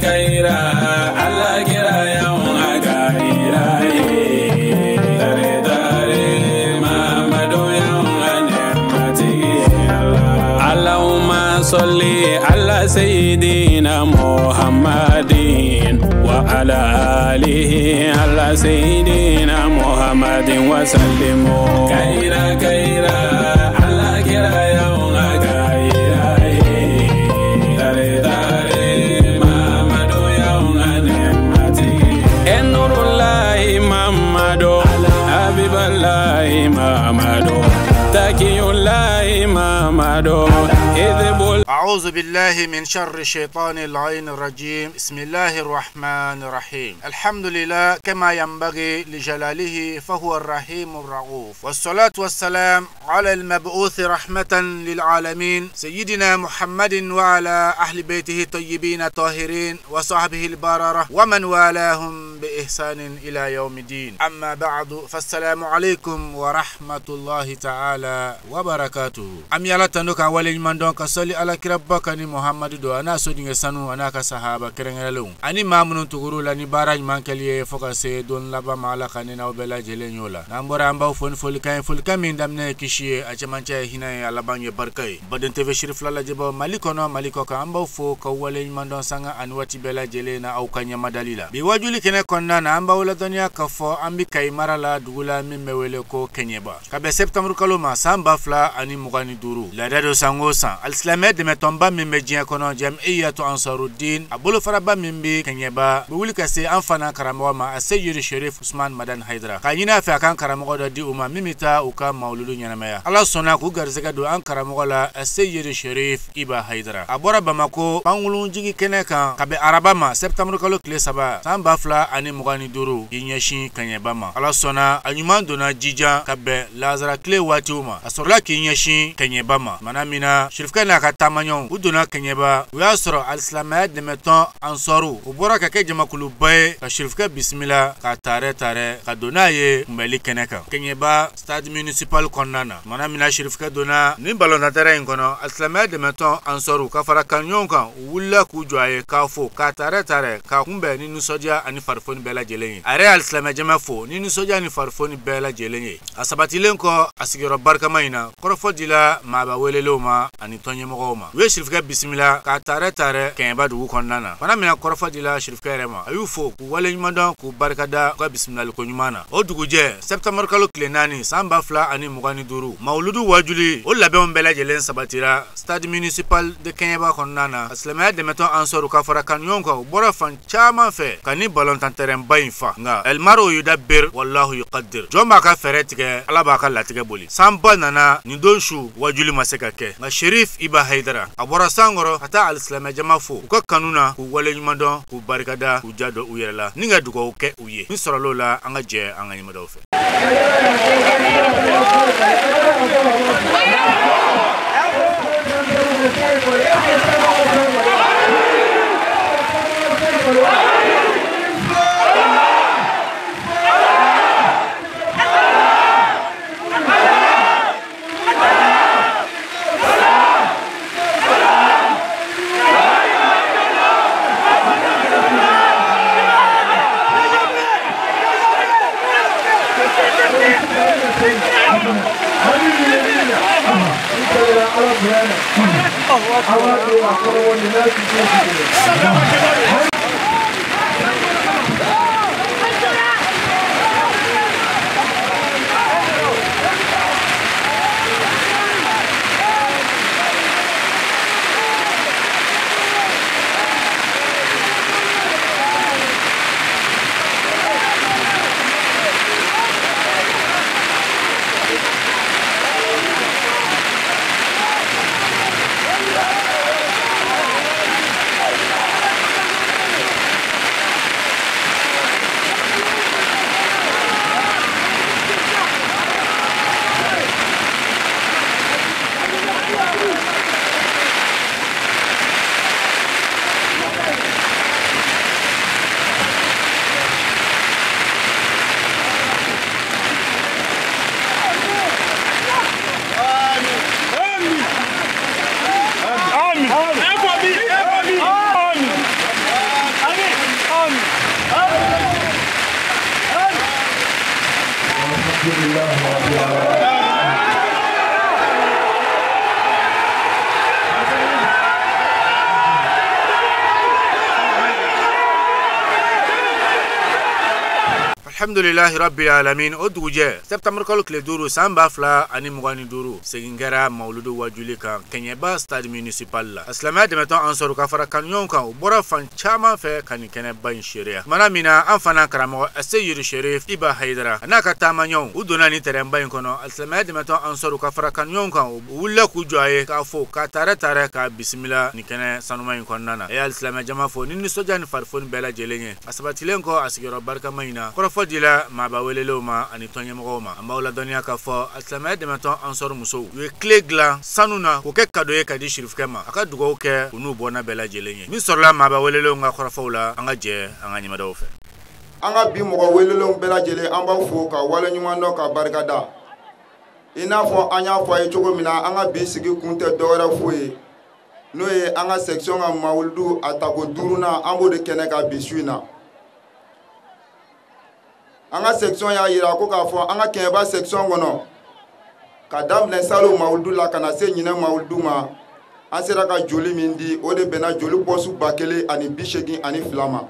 kaira Allah kira yawan agaira dare dare Muhammadu yawan nemati Allahumma salli ala sayyidina Muhammadin wa ala alihi ala sayyidina Muhammadin wa sallimu kaira kaira Allah kira yawan agaira dare dare Muhammadu yawan nemati Nurullahi Muhammadu Habiballahi Muhammadu Takiyullahi Muhammadu أعوذ بالله من شر الشيطان اللعين الرجيم بسم الله الرحمن الرحيم الحمد لله كما ينبغي لجلاله فهو الرحيم الرؤوف والصلاة والسلام على المبعوث رحمة للعالمين سيدنا محمد وعلى أهل بيته الطيبين الطاهرين وصحبه البررة ومن والاهم بإحسان إلى يوم الدين أما بعد فالسلام عليكم ورحمة الله تعالى وبركاته أم يلتنك ولي من دونك صلي على kirabakani Muhammadu do ana so dinga sanu ana ka sahaba kerengelung ani mamunun tuguru la ni baraj mankaliye foka se don laba mala kanina obela jelenyola nambora amba fon folika min damne kishiye a chamancha hina ala banye barkai baden tv shirif la jeba malikono maliko ka amba fo ka wale mandon sanga anwati bela jelena au kanya madalila bi wajuli kene konna na amba wala dunya ka fo ambi kay marala dugula min mewele ko kenyeba ka be septembre kaloma samba fla ani mugani duru la dado sangosa al-islamiyya de metomba mimejia kono jam'iyatu ansaruddin abulu faraba mimbi kenyeba buli kase anfana karamawa ma asayyid sharif usman madan haidra kanyina fa kan karamawa do di umma mimita uka mauludu nyanamaya Allah sona ku garzega do an karamawa la asayyid sharif iba haidra abora bamako pangulun jigi keneka kabe araba ma septembre kalo kle saba samba fla ani mugani duru yinyashi kenyeba ma Allah sona anyuman dona jija kabe lazara kle watuma asorla kinyashi kenyeba ma manamina shirifka na katamanyon uduna kenyeba uyasro al-islamiyya de meton ansoru ubora kake jamakulu bay ka shirifka bismillah ka tare ka dona ye mbeli keneka kenyeba stade municipal konnana manamina shirifka dona ni balona tere ngono al-islamiyya de meton ansoru ka fara kanyon kan wulla ku joye ka fo ka tare ka kumbe ni nusodia ani farfoni bela jelenye are al-islamiyya jamafo ni nusodia ni farfoni bela jelenye asabati lenko asigiro barka maina korofo dila maba weleloma ani tonye mogoma we shirifka bismillah ka tare kenyeba dugu konnana wana mina korofo dila shirifka rema ayufo ku wale nyumandon ku barkada ka bismillah ko nyumana o dugu je septembre kalo klenani samba fla ani mugani duru mauludu wajuli o labe on bela jelen sabatira stade municipal de kenyeba konnana islamiyya de meton ansoru ka fara kanyon ko bora fan chama fe kani balon tanteren bayinfa nga el maro yudabbir wallahu yuqaddir jomba ka feretike alaba ka latige boli samba nana ni donshu wajuli maseka ke nga sharif iba haidara abora sangoro ata al-islamiyya jamafo ko kanuna ku wale nyumandon ku barkada ku jado uyela ninga dugo ke uye ni sorolo la anga je anga nyimado fe Alhamdulillahi rabbil alamin. O dugujɛ septembre kalo tile 5 san 2025 segin kɛra mawludu wajuli kan Kɛɲɛba stade municipal la. Silamɛya dɛmɛtɔn an sɔrɔ ka fara kanuɲɔgɔnw kan u bɔra fan caman fɛ ka nin kɛnɛba in seereya. Tumana min na an fana karamɔgɔ Aseyiri Sherif Iba Hayidara a n'a ka taamaɲɔgɔnw u donna nin terrainba in kɔnɔ. Silamɛya dɛmɛtɔn an sɔrɔ ka fara kanuɲɔgɔnw kan u wulila k'u jɔ a ye k'a fɔ k'a taara k'a bisimila nin kɛnɛ sanuma in kɔnɔna na. A y'a silamɛ jama fo ni nisɔndiya ni farifoni bɛɛ lajɛlen ye. A sabatilen kɔ a sigiyɔrɔ barikama in na kɔrɔfɔ dila maaba welelenw ma ani tɔnɲɛmɔgɔw ma. An b'aw ladɔnniya k'a fɔ silamɛya dɛmɛtɔn an sɔrɔ musow u ye tile dilan sanu na k'o kɛ kado ye ka di Sirifukɛ ma a ka dugawu kɛ u n'u bɔnna bɛɛ lajɛlen ye. Min sɔrɔla maaba welelenw ka kɔrɔfɔw la an ka jɛ an ka ɲɛmɛdaw fɛ. An ka bi mɔgɔ welelenw bɛɛ lajɛlen an b'aw fo ka wale ɲuman dɔn ka barikada. I n'a fɔ an y'a fɔ a ye cogo min na an ka bi sigi kun tɛ dɔwɛrɛ foyi n'o ye an ka section ka mawuludu a tako 5nan an b'o de kɛnɛ ka bi su in na. An ka section y'a yira ko k'a fɔ an ka Kɛɲɛba section kɔnɔ ka daminɛ salo mawuludu la ka na se ɲinɛ mawuludu ma an sera ka joli min di o de bɛnna joli pɔsu 1082 ma.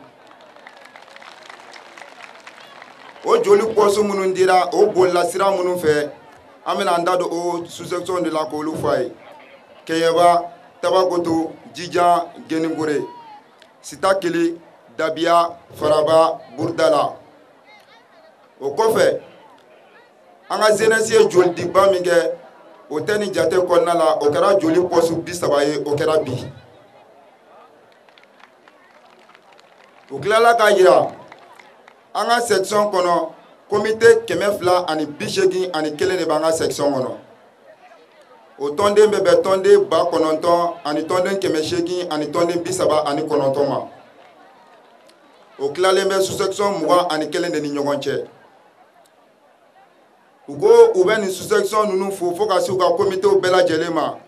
O joli pɔsu minnu dira o bolila sira minnu fɛ an bɛna an da don o sous-section de la k'olu fɔ a ye. Kɛɲɛba, Tabakoto, Jijan, Geningore, Sitakili, Dabiya, Faraba, Burdala. O kɔfɛ an ka jeunesse ye joli diba min kɛ o tɛ ni jate kɔnɔna la o kɛra joli pɔsu 30 ye o kɛra bi. O tilala k'a yira an ka section kɔnɔ comité 281 de b'an ka section kɔnɔ. O tɔnden bɛ bɛn tɔnden 900 ani tɔnden 800 ani tɔnden 39 ma. O tilalen bɛ sous-section 21 de ni ɲɔgɔn cɛ. U ko u bɛ nin sous-section ninnu fo ka se u ka comité bɛɛ lajɛlen ma.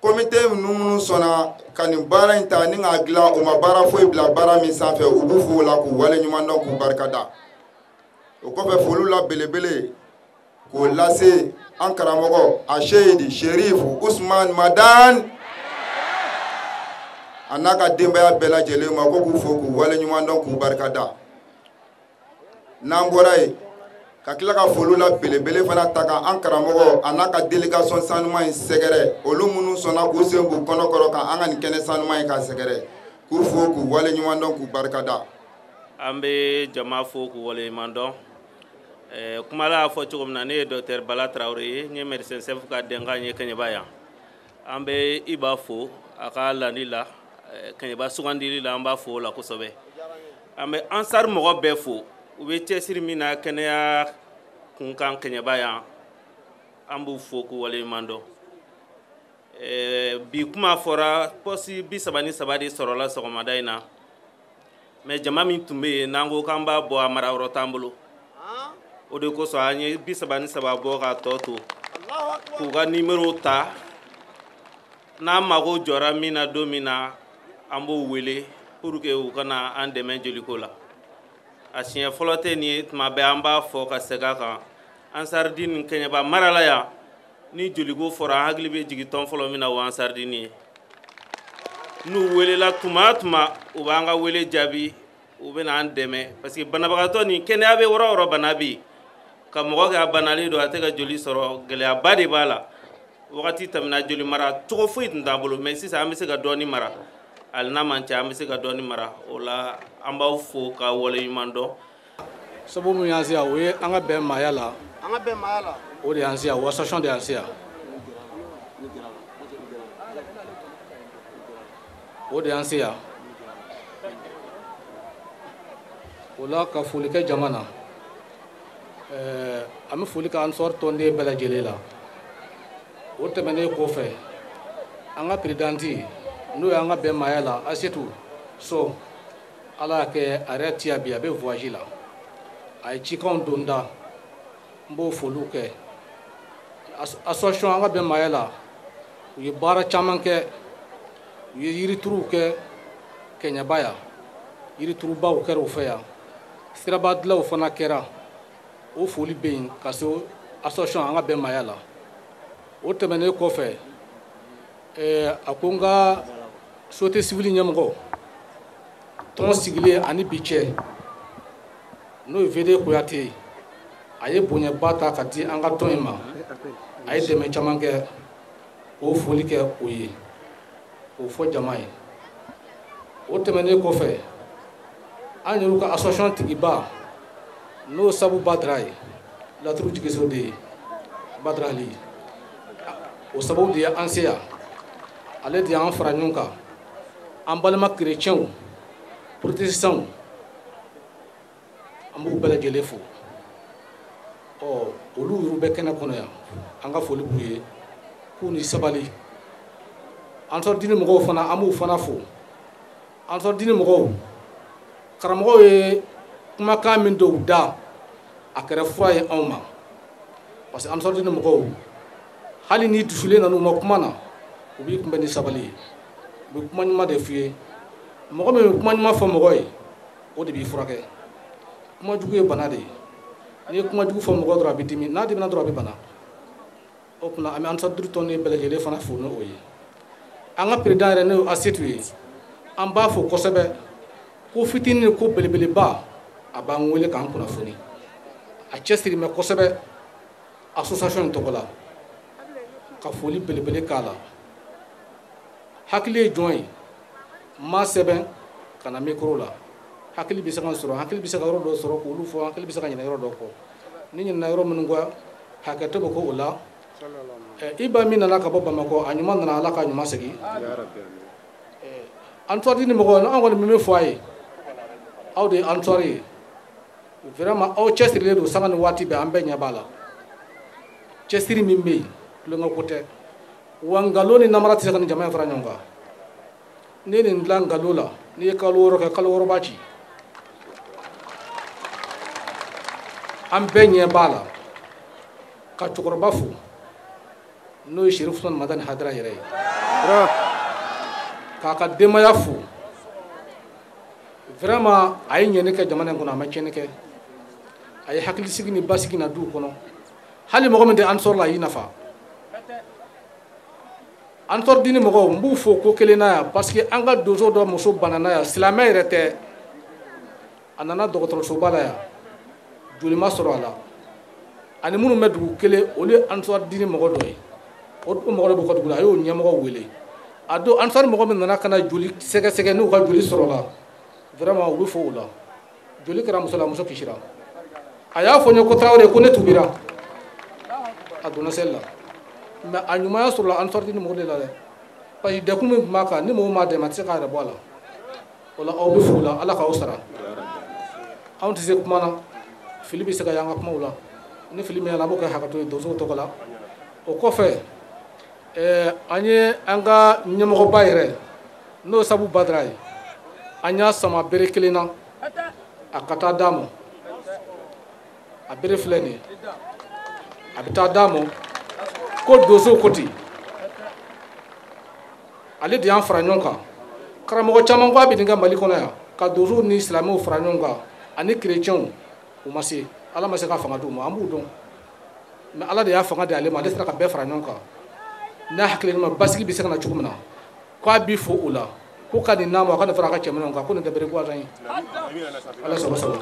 Comité ninnu sɔnna ka nin baara in ta ni k'a dilan u ma baara foyi bila baara min sanfɛ u b'u fo o la k'u wale ɲuman dɔn k'u barikada. O kɔfɛ foliw la belebele k'o lase an karamɔgɔ Aseyiri Sherif Usman Madan a n'a ka denbaya bɛɛ lajɛlen ma ko k'u fo k'u wale ɲuman dɔn k'u barikada. N'an bɔra yen ka tila ka foliw la belebele fana ta kan an karamɔgɔ a n'a ka délégation sanuma in sɛgɛrɛ olu minnu sɔnna k'u sen k'u kɔnɔkɔrɔ kan an ka nin kɛnɛ sanuma in ka sɛgɛrɛ k'u fo k'u wale ɲuman dɔn k'u barikada. An bɛ jama fo k'u wale ɲuman dɔn. Kuma la y'a fɔ cogo min na ne ye Dr Bala Traoré ye n ye médecin chef ka denkan ye Kɛɲɛba yan. An bɛ Iba fo a ka landi la Kɛɲɛba sugandili la an b'a fo o la kosɛbɛ. An bɛ Ansar mɔgɔ bɛɛ fo u bɛ cɛsiri min na kɛnɛya kunkan Kɛɲɛba yan an b'u fo k'u wale ɲuman dɔn. Bi kuma fɔra poste 33 de sɔrɔla sɔgɔmada in na mais jama min tun bɛ yen n'an ko k'an b'a bɔ a marayɔrɔ t'an bolo. O de kosɔn an ye 33 bɔ ka tɔ to k'u ka numéro ta n'an mago jɔra min na don min na an b'o wele pour que u kana an dɛmɛ joliko la. A siɲɛ fɔlɔ tɛ nin ye tuma bɛɛ an b'a fɔ ka segin a kan Ansardini Kɛɲɛba mara la yan ni joliko fɔra an hakili bɛ jigin tɔn fɔlɔ min na o Ansardini ye. N'u welela tuma o tuma u b'an ka wele jaabi u bɛ n'an dɛmɛ parce que banabagatɔ nin kɛnɛya bɛ yɔrɔ o yɔrɔ bana bɛ yen. Ka mɔgɔ kɛ a banalen don a tɛ ka joli sɔrɔ gɛlɛyaba de b'a la wagati tɛmɛna joli mara cogo foyi tun t'an bolo mais sisan an bɛ se ka dɔɔni mara hali n'a man ca an bɛ se ka dɔɔni mara o la an b'aw fo ka wale ɲuman dɔn. Sabu mun y'an se yan o ye an ka bɛn maaya la o de y'an se yan o association de y'an se yan o de y'an se yan o la ka foli kɛ jama na. An bɛ foli kɛ Ansar tɔnden bɛɛ lajɛlen la o tɛmɛnen kɔfɛ an ka présidente n'o ye an ka bɛn maaya la Asetu So Ala y'a kɛ a yɛrɛ ti yan bi a bɛ voyage la a ye cikanw don da n b'o foliw kɛ association an ka bɛn maaya la u ye baara caman kɛ u ye yirituruw kɛ Kɛɲɛba yan yiriturubaw kɛra u fɛ yan siraba dilanw fana kɛra o foli bɛ yen ka se association an ka bɛnbaya la o tɛmɛnen kɔfɛ a ko n ka société civile ɲɛmɔgɔ tɔn sigilen ani bi cɛ n'o ye VD Kuyate a ye bonyaba ta ka di an ka tɔn in ma a ye dɛmɛ caman kɛ k'o foli kɛ o ye k'o fɔ jama ye o tɛmɛnen kɔfɛ an yɛrɛ ka association tigiba n'o sabu Badara ye laturu jigiso de ye Badara Ali o sababu de ye an se yan ale de y'an fara ɲɔgɔn kan an balima chrétienw protestants an b'u bɛɛ lajɛlen fo olu yɛrɛ bɛ kɛnɛ kɔnɔ yan an ka foli b'u ye k'u ni sabali an sɔrɔ diinɛ mɔgɔw fana an b'u fana fo an sɔrɔ diinɛ mɔgɔw karamɔgɔw ye kumakan min dɔw da a kɛra fura ye anw ma parce que an sɔrɔ diinɛ mɔgɔw hali ni dusulen nan'u ma kuma na u b'i kunbɛn ni sabali ye u bɛ kuma ɲuman de f'i ye mɔgɔ min bɛ kuma ɲuman fɔ mɔgɔ ye o de b'i furakɛ kuma jugu ye bana de ye n'i ye kuma jugu fɔ mɔgɔ dɔrɔn a bɛ dimi n'a dimina dɔrɔn a bɛ bana o kunna an bɛ an sɔrɔ tɔn ni bɛɛ lajɛlen fana fo n'o ye an ka président yɛrɛ n'o Asetu ye an b'a fo kosɛbɛ ko fitinin ko belebeleba a b'an wele k'an kunnafoni a cɛsiri mɛ kosɛbɛ association in tɔgɔ la ka foli belebele k'a la hakili ye jɔn ye ma sɛbɛn ka na micro la hakili bɛ se ka sɔrɔ hakili bɛ se ka yɔrɔ dɔ sɔrɔ k'olu fɔ hakili bɛ se ka ɲinɛ yɔrɔ dɔ kɔ ni ɲinɛna yɔrɔ minnu kɔ hakɛto bɛ k'o la Iba min nana ka bɔ Bamakɔ a ɲuman nana Ala ka ɲuman segin an tɔri ni mɔgɔ an kɔni min fɔ a ye aw de ye an tɔri ye vraiment aw cɛsirilen don sanga ni waati bɛɛ an bɛɛ ɲɛ b'a la cɛsiri min bɛ yen tulonkɛ ko tɛ wa nkalon ni namara tɛ se ka nin jama in fara ɲɔgɔn kan ne ye nin dilan nkalon la n'i ye kalo 6 kɛ kalo 6 b'a ci an bɛɛ ɲɛ b'a la ka cɛkɔrɔba fo n'o ye Sherif Usman Madani Hadara yɛrɛ ye k'a ka denbaya fo vraiment a ye ɲɛni kɛ jamana in kɔnɔ a ma tiɲɛni kɛ a ye hakilisigi ni basigi na duw kɔnɔ hali mɔgɔ min tɛ ansɔr la a y'i nafa ansɔr diini mɔgɔw n b'u fo ko kelen na yan parce que an ka donso dɔ muso banana yan silamɛ yɛrɛ tɛ a nana dɔgɔtɔrɔsoba la yan joli ma sɔrɔ a la ani minnu bɛ dugu kelen olu ye ansɔr diini mɔgɔ dɔ ye o mɔgɔ dɔ bɛ ka dugu la a y'o ɲɛmɔgɔ wele a don ansɔr mɔgɔ min nana ka na joli sɛgɛsɛgɛ n'u ka joli sɔrɔ la vraiment u bɛ fo o la joli kɛra muso la muso kisira a y'a fɔ n ye ko Tarawele ko ne tubira a donna seli la mais a ɲumanya sɔrɔla ansɔr diini mɔgɔ de la dɛ parce que dekun min tun b'a kan ni mɔgɔ m'a dɛmɛ a tɛ se k'a yɛrɛ bɔ a la o la aw bɛ fo o la Ala k'aw sara anw tɛ se kuma na fili bɛ se ka y'an ka kumaw la ni fili min yɛlɛ a b'o kɛ hakɛto ye donsow tɔgɔ la o kɔfɛ an ye an ka ɲɛmɔgɔba yɛrɛ n'o sabu Badara ye an y'a sama bere kelen na a ka taa d'a ma a bere filɛ nin ye a bɛ taa d'a ma ko donsow ko ten ale de y'an fara ɲɔgɔn kan karamɔgɔ caman ko a bɛ nin kɛ Mali kɔnɔ yan ka donsow ni silamɛw fara ɲɔgɔn kan ani chrétiens o ma se Ala ma se ka fanga d'u ma an b'u dɔn mais Ala de y'a fanga di ale ma ale sera ka bɛɛ fara ɲɔgɔn kan n'a hakili ma basigi bɛ se ka na cogo min na k'a b'i fo o la ko ka nin n'a ma a ka nin fara a ka cɛminɛnw kan ko nin tɛ bere guwasan ye Ala sago sago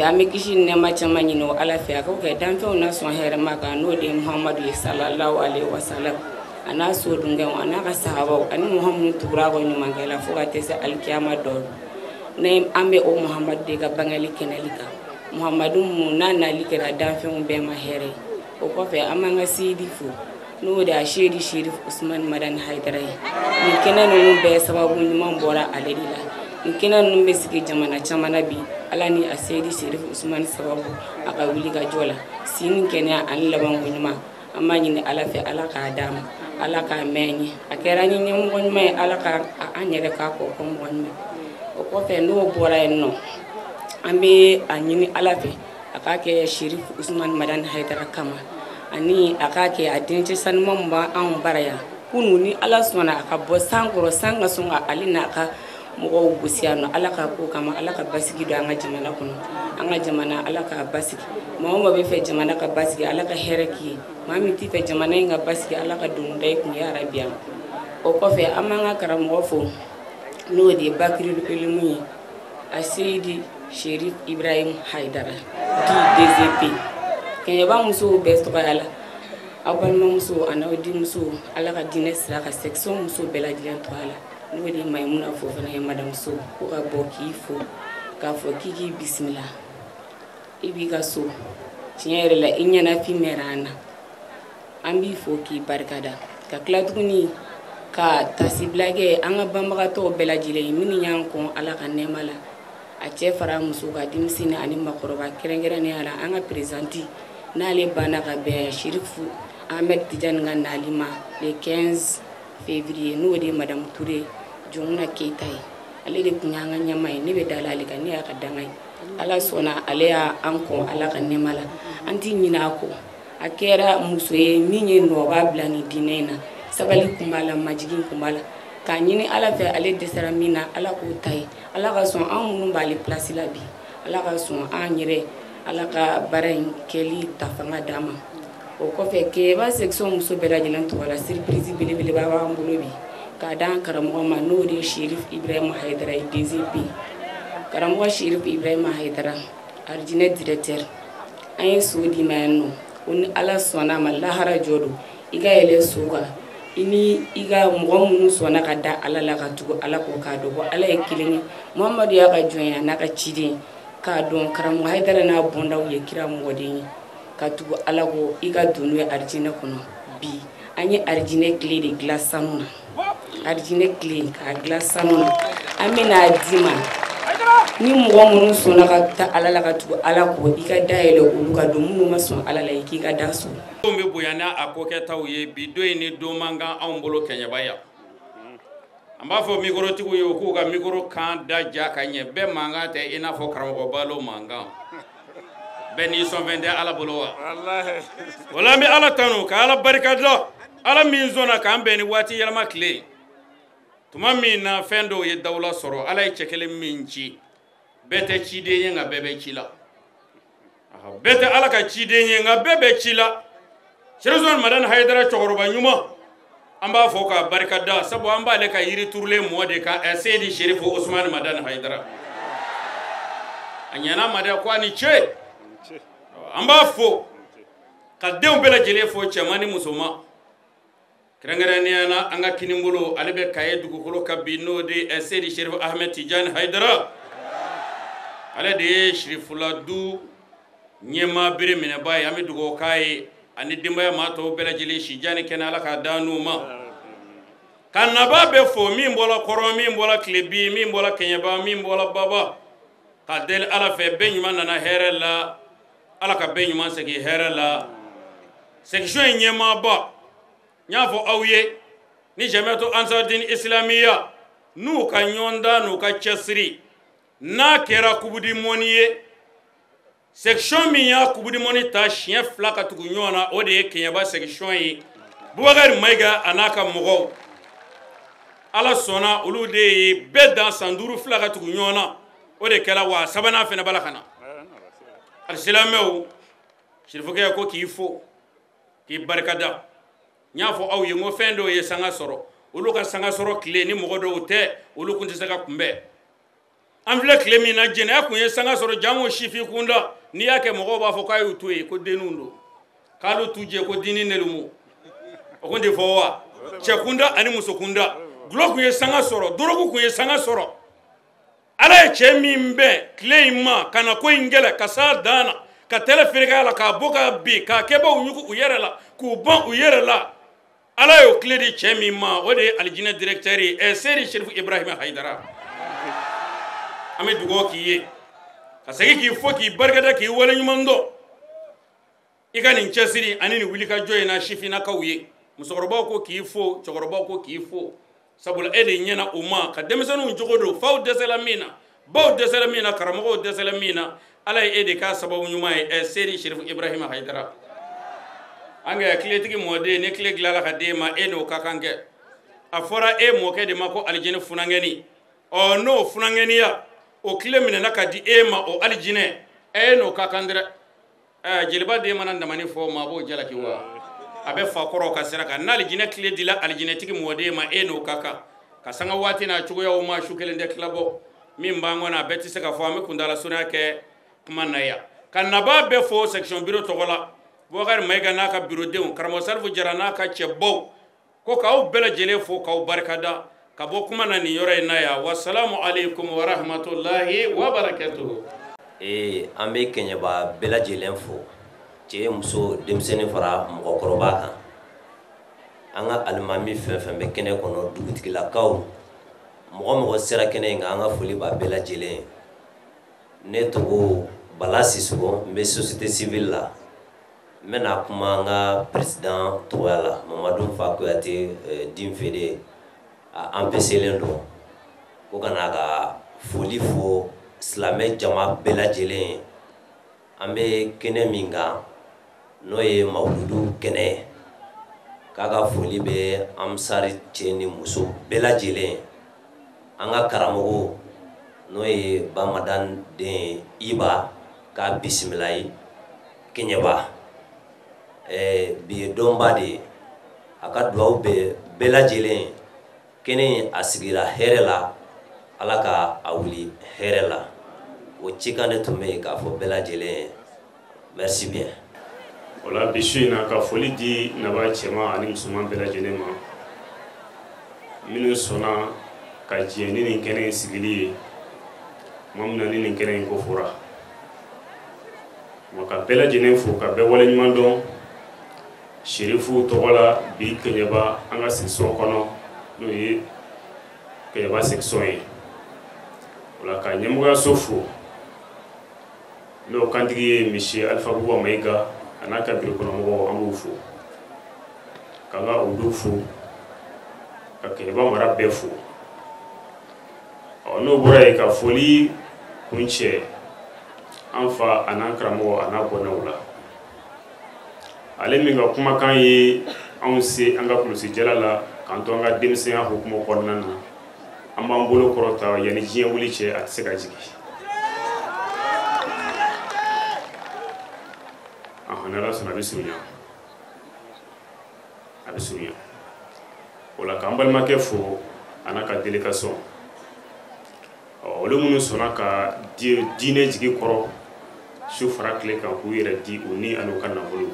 an bɛ kisi ni nɛɛma caman ɲini o Ala fɛ a k'o kɛ danfɛnw na sɔn hɛrɛma kan n'o de ye Muhamadu ye sallallahu alaihi wasallam a n'a so dunkew a n'a ka sahabaw ani mɔgɔ minnu tugura a kɔ ɲumankɛ la fo ka taa se alikiyama dɔ ne an bɛ o Muhamadu de ka bangeli kɛnɛli kan Muhamadu mun n'a nali kɛra danfɛnw bɛɛ ma hɛrɛ o kɔfɛ an b'an ka sidi fo n'o de a Seydi Sherif Usman Madani Hadara ye nin kɛnɛ ninnu bɛɛ sababu ɲuman bɔra ale de la nin kɛnɛ ninnu bɛ sigi jamana caman na bi Ala ni a Seydi Sherif Usman sababu a ka wuli ka jɔ la sini kɛnɛya ani labanko ɲuman an b'a ɲini Ala fɛ Ala k'a d'a ma Ala k'a mɛn ye a kɛra ni ɲɛmɔgɔ ɲuman ye Ala ka an yɛrɛ k'a kɔ mɔgɔ ɲuman o kɔfɛ n'o bɔra yen nɔ an bɛ a ɲini Ala fɛ a k'a kɛ Sherif Usman Madani Hadara kama ani a k'a kɛ a dencɛ sanuman min b'anw bara yan kunun ni Ala sɔnna a ka bɔ san kɔrɔ san ka sɔn ka ale n'a ka mɔgɔw gosi yan nɔ ala ka ko kama ala ka basigi don an ka jamana kɔnɔ an ka jamana ala ka basigi maa o maa bɛ fɛ jamana ka basigi ala ka hɛrɛ k'i ye maa min t'i fɛ jamana in ka basigi ala ka don da i kun ya rabi yan o kɔfɛ an b'an ka karamɔgɔ fo n'o de ye Bakiri Elimu ye a Seyidi Sherif Ibrahim Haidara di DZP kɛɲɛba musow bɛɛ tɔgɔya la aw balimamusow ani aw denmusow ala ka diinɛ sira ka section musow bɛɛ lajɛlen to a la n'o de ye Mayimuna fo fana ye madame So ko ka bɔ k'i fo k'a fɔ k'i k'i bisimila i b'i ka so tiɲɛ yɛrɛ la i ɲɛnafin mɛnna an na an b'i fo k'i barikada ka tila tuguni ka tasibila kɛ an ka banbagatɔw bɛɛ lajɛlen minnu y'an kɔn ala ka nɛɛma la a cɛ fara muso ka denmisɛnnin ani makɔrɔba kɛrɛnkɛrɛnnenya la an ka présidente n'ale banna ka bɛn Sherifu Ahmed Tidiane ka nali ma le 15 février n'o de ye madame Touré Jɔnmuna Keyita ye ale de kun y'an ka ɲɛma ye ne bɛ da ale kan ne y'a ka danga ye ala sɔnna ale y'an kɔn ala ka nɛɛma la an t'i ɲinɛ a kɔ a kɛra muso ye min ye nɔba bila ni diinɛ in na sabali kun b'a la majigin kun b'a la k'a ɲini ala fɛ ale dɛsɛra min na ala k'o ta ye ala ka sɔn an minnu b'ale place la bi ala ka sɔn an yɛrɛ ala ka baara in kɛli ta fanga d'an ma o kɔfɛ Keyeba section muso bɛɛ lajɛlen tɔgɔ la surprise belebeleba b'an bolo bi k'a d'an karamɔgɔ ma n'o de ye Sherif Ibrahim Haidara ye DZP karamɔgɔ Sherif Ibrahim Haidara arijinɛ directeur an ye so di ma yan nɔ ko ni ala sɔnna ma lahara jɔ don i ka yɛlɛ so kan i ni i ka mɔgɔ minnu sɔnna ka da ala la ka tugu ala k'o k'a dɔn ko ala ye kelen ye Muhamadu y'a ka jɔnya n'a ka ciden k'a dɔn karamɔgɔ Haidara n'a bɔndaw ye kira mɔgɔden ye ka tugu ala ko i ka don n'o ye arijinɛ kɔnɔ bi an ye arijinɛ tile de dilan sanu na arijinɛ tile k'a dilan sanu na an bɛna d'i ma ni mɔgɔ minnu sɔnna ka taa ala la ka tugu ala ko i ka dayɛlɛ olu ka don minnu ma sɔn ala la i k'i ka da so don bɛ bonya n'a a ko kɛtaw ye bi don in ni don man kan anw bolo Kɛɲɛba yan an b'a fɔ mikorotigiw ye u k'u ka mikoro kan da ja ka ɲɛ bɛɛ mankan tɛ i n'a fɔ karamɔgɔ Balo mankan bɛɛ n'i sɔnfɛn tɛ ala bolo wa wala an bɛ ala tanu ka ala barika dɔn ala min sɔnna k'an bɛn ni waati yɛlɛma tile tuma min na fɛn dɔw ye dawula sɔrɔ ala ye cɛ kelen min ci bɛɛ tɛ ciden ye nka bɛɛ bɛ ci la bɛɛ tɛ ala ka ciden ye nka bɛɛ bɛ ci la Sherif Madani Haidara cɛkɔrɔba ɲuman an b'a fɔ k'a barika da sabu an b'ale ka yiri turulen mɔ de kan Seydi Sherif Usmani Madani Haidara a ɲɛna ma dɛ ko a ni ce an b'a fɔ ka denw bɛɛ lajɛlen fɔ cɛman ni musoman kɛrɛnkɛrɛnnenya na an ka kinibolo ale bɛ Kaye dugukolo kan bi n'o de ye Seydi Sherif Ahmed Tidiane Haidara ale de ye Sherifuladu ɲɛmaa bere minɛba ye an bɛ dugawu k'a ye ani denbaya maa tɔw bɛɛ lajɛlen si jan ni kɛnɛ ala k'a da n'u ma ka naba bɛ fɔ min bɔra kɔrɔn min bɔra Kilebi min bɔra Kɛɲɛba min bɔra Baba ka deli ala fɛ bɛɛ ɲuman nana hɛrɛ la ala ka bɛɛ ɲuman segin hɛrɛ la section in ɲɛmaaba n y'a fɔ aw ye ni Jamiatu Ansarudine Islamiya n'u ka ɲɔgɔn dan n'u ka cɛsiri n'a kɛra kubudi mɔni ye section min y'a kubudi mɔni ta siɲɛ 2 ka tugu ɲɔgɔn na o de ye Kɛɲɛba section ye Bubakari Mayiga a n'a ka mɔgɔw ala sɔnna olu de ye bɛɛ dan san 5 2 ka tugu ɲɔgɔn na o de kɛra wa sabanan fɛnɛ bala ka na alisilamɛw Sherifukɛ ko k'i fo k'i barikada n y'a fɔ aw ye n ko fɛn dɔw ye sanga sɔrɔ olu ka sanga sɔrɔ tile ni mɔgɔ dɔw tɛ olu kun tɛ se ka kunbɛn an filɛ tile min na jɛnɛya kun ye sanga sɔrɔ jango sifi kunda n'i y'a kɛ mɔgɔw b'a fɔ k'a y'u to yen ko denninw don k'olu t'u jɛ ko dini nelumu o kun tɛ fɔ wa cɛ kunda ani muso kunda gulɔ kun ye sanga sɔrɔ dorogu kun ye sanga sɔrɔ ala ye cɛ min bɛn tile in ma ka na ko in gɛlɛ ka s'a dan na ka tɛlɛ ferekɛ la k'a bɔ ka bin k'a kɛbaaw ɲugu u yɛrɛ la k'u ban u yɛrɛ la ala y'o tile di cɛ min ma o de ye alijinɛ directeur ye Seydi Sherif Ibrahim Haidara an bɛ dugawu k'i ye ka segin k'i fo k'i barikada k'i waleɲuman dɔn i ka nin cɛsiri ani nin wulikajɔ in na sifinnakaw ye musokɔrɔbaw ko k'i fo cɛkɔrɔbaw ko k'i fo sabula e de ɲɛna u ma ka denmisɛnninw jogo don faw dɛsɛla min na baw dɛsɛla min na karamɔgɔw dɛsɛla min na ala ye e de k'a sababu ɲuman ye Seydi Sherif Ibrahim Haidara an ka tiletigi mɔden ni tile dilanla ka d'e ma e n'o ka kan kɛ a fɔra e mɔkɛ de ma ko alijinɛ funangɛni o no funangeniya o kile minena ka di ema o aljine no ka kandira jeliba de manan da mani fo ma bo jalaki wa abe fa koro ka siraka na aljine kile dila aljine tigi mode ma no kaka ka sanga wati na chugo ya o ma shukele de klabo min bango na beti se ka fo am kundala suna ke kuma na ya kan na ba be fo section bureau to gola bo gar mega na ka bureau de karamo salfu jarana ka chebbo ko ka o bela jele fo ka o barkada ka bo kuma na ni yore na ya wassalamu alaikum wa rahmatullahi wa barakatuh ambe kenya ba bela jele fo che muso demseni fara mo koroba kan anga almami fen be kene kono dugutigi la kaw mo sera kene nga anga foli ba bela jele ne togo balasi sugo mbe société civile la mena kuma nga président toyala Mamadou Fakouyaté dimfede a empêché lendo ko kana ga foli fo islamé jama bela jele ambe kene minga no ye mawludu kene kaga foli be amsari cheni muso bela jele anga karamogo no ye Bamadan de iba ka bismillah kenyaba bi domba de aka duaw be bela jele kene asigira herela alaka awuli herela o chikane tume ka fo bela jele merci bien wala bishina ka foli di naba chema ani musulman bela jele ma minu sona ka jeni ni kene sigili mamna ni kene ko fura maka bela jele fo ka be wala nyimando sherifu togola bi kenyaba anga section kono no yi kenyaba section yi wala ka nyamuga sofu no kandigi monsieur Alpha Bouba Maïga anaka bi kono mo amufu kala udufu ka kenyaba mara befu no bora ka foli kunche anfa anankra mo anabona wala ale min ka kumakan ye anw se an ka kulusi jala la k'an to an ka denmisɛnya hukumu kɔnɔna na an b'an bolo kɔrɔta yanni diɲɛ wuli cɛ a tɛ se ka jigin ala sɔnna a bɛ surunya o la k'an balimakɛ fo a n'a ka délégation olu minnu sɔnna ka diinɛ jigi kɔrɔ su fara tile kan k'u yɛrɛ di u ni an'u ka nafolo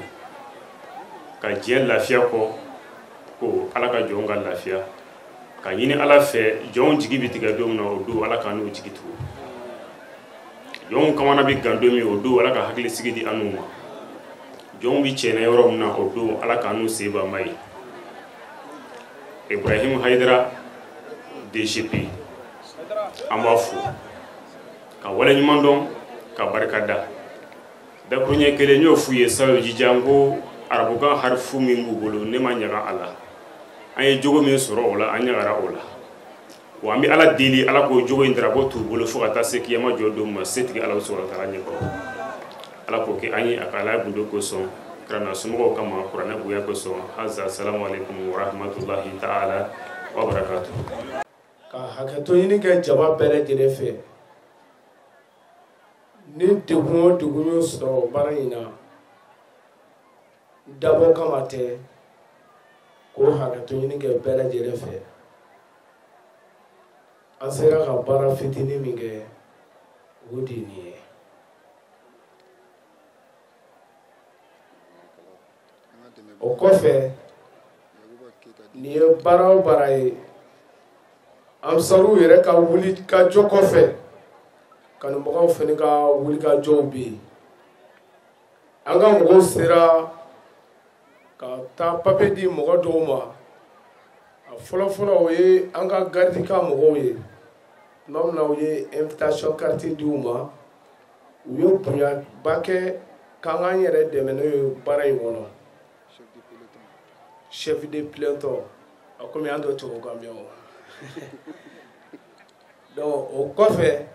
ka diɲɛ lafiya kɔ ko ala ka jɔnw ka lafiya ka ɲini ala fɛ jɔnw jigi bɛ tigɛ don min na o don ala ka n'u jigi tugu jɔnw kamana bɛ gan don min o don ala ka hakili sigi di an n'u ma jɔnw bɛ cɛnɛ yɔrɔ min na o don ala ka n'u se banba ye Ibrahim Haidara DGP an b'a fo ka wale ɲuman dɔn ka barika da dakuruɲɛ kelen n y'o f'u ye sa jija n ko arabukan harifu min b'u bolo ne ma ɲaga a la an ye jogo min sɔrɔ o la an ɲagara o la wa an bɛ ala deli ala k'o jogo in darabɔ t'u bolo fo ka taa se kiyama jɔ don ma setigi ala sɔrɔ taala ɲɛkɔrɔ ala k'o kɛ an ye a ka ala gundo kosɔn karana somɔgɔw kama kuranɛ bonya kosɔn haza assalamu alaikum wa rahmatullahi ta'ala wa barakatuh ka hakɛto ɲini kɛ jama bɛɛ lajɛlen fɛ ni degun o degun y'o sɔrɔ baara in na dabɔ kama tɛ ko hakɛto ɲini kɛ bɛɛ lajɛlen fɛ an sera ka baara fitinin min kɛ o de nin ye o kɔfɛ nin ye baara o baara ye amsaru yɛrɛ ka wuli ka jɔ kɔfɛ kanubagaw fana ka wuli ka jɔw bɛ yen an ka mɔgɔw sera ka taa papiye di mɔgɔ dɔw ma a fɔlɔfɔlɔ o ye an ka garidika mɔgɔw ye tuma min na u ye invitation carte di u ma u ye bonyaba kɛ k'an k'an yɛrɛ dɛmɛ n'o ye baara in kɔnɔ chef de peloton a komi an dɔ tubabukan mɛn o donc o kɔfɛ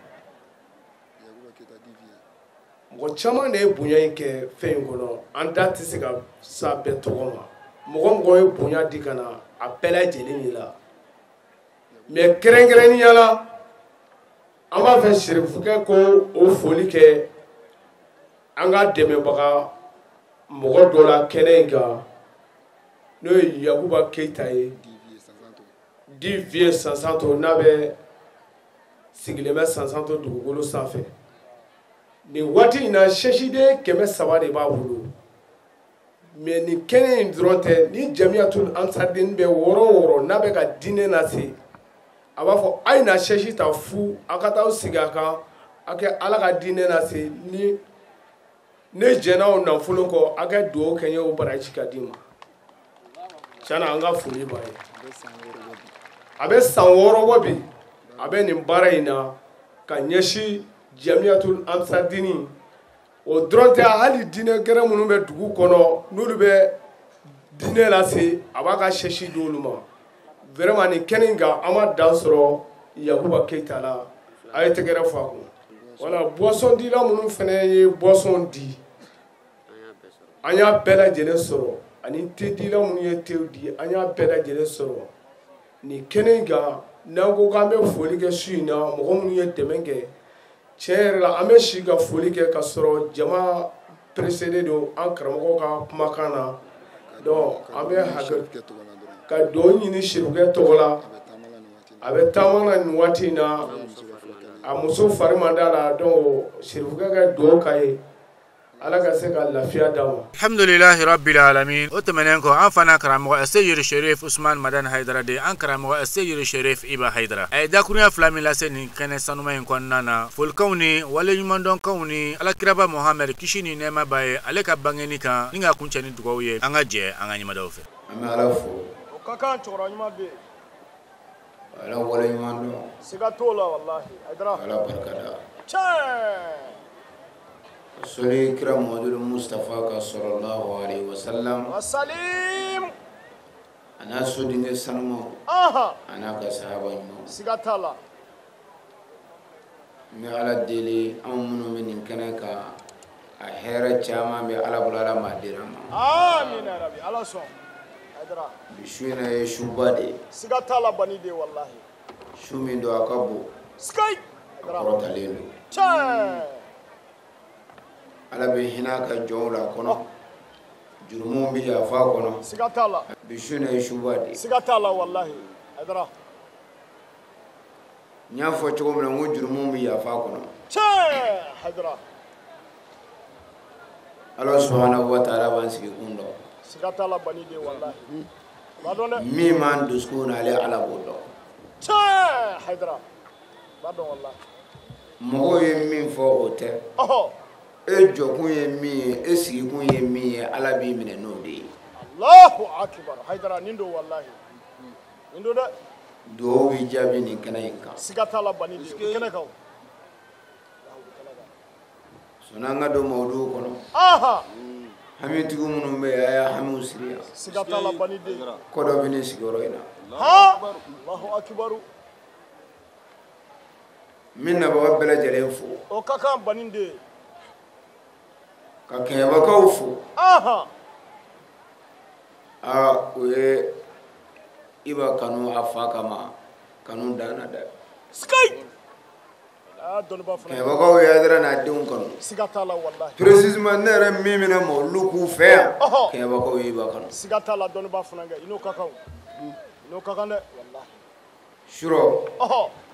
mɔgɔ caman de ye bonya in kɛ fɛn in kɔnɔ an da tɛ se ka sa bɛɛ tɔgɔ ma mɔgɔ mɔgɔ ye bonya di ka na a bɛɛ lajɛlen de la mais kɛrɛnkɛrɛnnenya la an b'a fɛ serifukɛ ko o foli kɛ an ka dɛmɛbaga mɔgɔ dɔ la kɛnɛ in kan n'o ye Yakuba Keyita ye DV Sansanto n'a bɛ sigilen bɛ Sansanto dugukolo sanfɛ nin waati in na sɛsiden 300 de b'a bolo mais nin kɛnɛ in dɔrɔn tɛ ni Jamiyatul Ansarudine bɛ wɔrɔ o wɔrɔ n'a bɛ ka diinɛ lase a b'a fɔ a ye na sɛsi ta fu a ka taa sigi a kan a kɛ Ala ka diinɛ lase ni ne jɛna o nafolo kɔ a kɛ dugawu kɛ n ye o baraji ka di ma tiɲɛna an ka foli b'a ye a bɛ san 6 bɔ bi a bɛ nin baara in na ka ɲɛsin Jamiyatul Ansarudine o dɔrɔn tɛ hali diinɛ gɛrɛ minnu bɛ dugu kɔnɔ n'olu bɛ diinɛ lase a b'a ka sɛsi di olu ma vraiment nin kɛnɛ in kan an ma dan sɔrɔ Yakuba Keyita la a ye tɛgɛrɛ fɔ a kun voilà boisson dila minnu fana ye boisson di an y'a bɛɛ lajɛlen sɔrɔ ani thé dila minnu ye thé di an y'a bɛɛ lajɛlen sɔrɔ nin kɛnɛ in kan n'an ko k'an bɛ foli kɛ su in na mɔgɔ minnu ye dɛmɛ kɛ tiɲɛ yɛrɛ la an bɛ si ka foli kɛ ka sɔrɔ jama précédé don an karamɔgɔ ka kumakan na donc an bɛ hakɛ ka dugawu ɲini serifukɛ tɔgɔ la a bɛ taama na nin waati in na a muso fari man d'a la donc serifukɛ ka dugawu k'a ye Ala ka se ka lafiya d'a ma. Alhamdulillahi rabbil alamin. O tɛmɛnen kɔ an fana karamɔgɔ Seyid Sherif Usman Madan Haidara de an karamɔgɔ Seyid Sherif Iba Haidara a ye dakurunya 2 min lase nin kɛnɛ sanuma in kɔnɔna na folikanw ni waleɲumandɔnkanw ni alakiraba Muhamɛd kisi ni nɛɛma b'a ye ale ka bangeni kan ni ka kuncɛ ni dugawu ye an ka jɛ an ka ɲɛmadaw fɛ. An bɛ Ala fo. O ka kan cɛkɔrɔba ɲuman bɛ yen. Ala waleɲumandɔn. Siga t'o la walahi Haidara. Ala barika da. Tiɲɛ. Soli kira Muhamadu Mustafa ka sallallahu alaihi wasallam. Wasalim. Ana so dinge sanuma. Aha. Ana ka sahaba ɲuman. Siga t'a la. N bɛ Ala deli anw minnu bɛ nin kɛnɛ kan a hɛrɛ caman bɛ Ala bolo Ala m'a dir'an ma. Amina rabi Ala sɔn. Haidara. Bi su in na ye suba de ye. Siga t'a la bani de walahi. Su min don a ka bon. Sky. A kɔrɔtalen don. Tiɲɛ. Ala bɛ hinɛ ka jɔnw la kɔnɔ jurumunw bɛ yafa a kɔnɔ siga t'a la bi su in na ye suba de ye siga t'a la walahi Haidara n y'a fɔ cogo min na n ko jurumunw bɛ yafa a kɔnɔ tiɲɛ Haidara Ala subhanahu wa ta'ala b'an sigi kun dɔn siga t'a la bani de walahi b'a dɔn dɛ min m'an dusukun na ale Ala b'o dɔn tiɲɛ Haidara b'a dɔn walahi mɔgɔw ye min fɔ o tɛ ɔhɔ e jɔkun ye min ye e sigikun ye min ye Ala b'i minɛ n'o de ye Allahu akbar Haidara nin don walahi nin don dɛ duwawu b'i jaabi nin kɛnɛ in kan siga t'a la bani de kɛnɛ kan sɔnni an ka don mawudu kɔnɔ aha hamitigi minnu bɛ yen a y'a hamiw siri yan siga t'a la bani de ko dɔ bɛ nin sigiyɔrɔ in na ha Allahu akbar n bɛ nabaga bɛɛ lajɛlen fo o ka kan bani de ka kɛɲɛbagaw fo aha o ye Iba kanu a fa kama kanu danna dɛ sky dɔnniba fana kɛɲɛbagaw ye Haidara n'a denw kanu siga t'a la wallahi précisément ne yɛrɛ min bɛna mawulu k'u fɛ yan kɛɲɛbagaw ye Iba kanu siga t'a la dɔnniba fana kɛ i n'o ka kan i n'o ka kan dɛ wallahi surɔ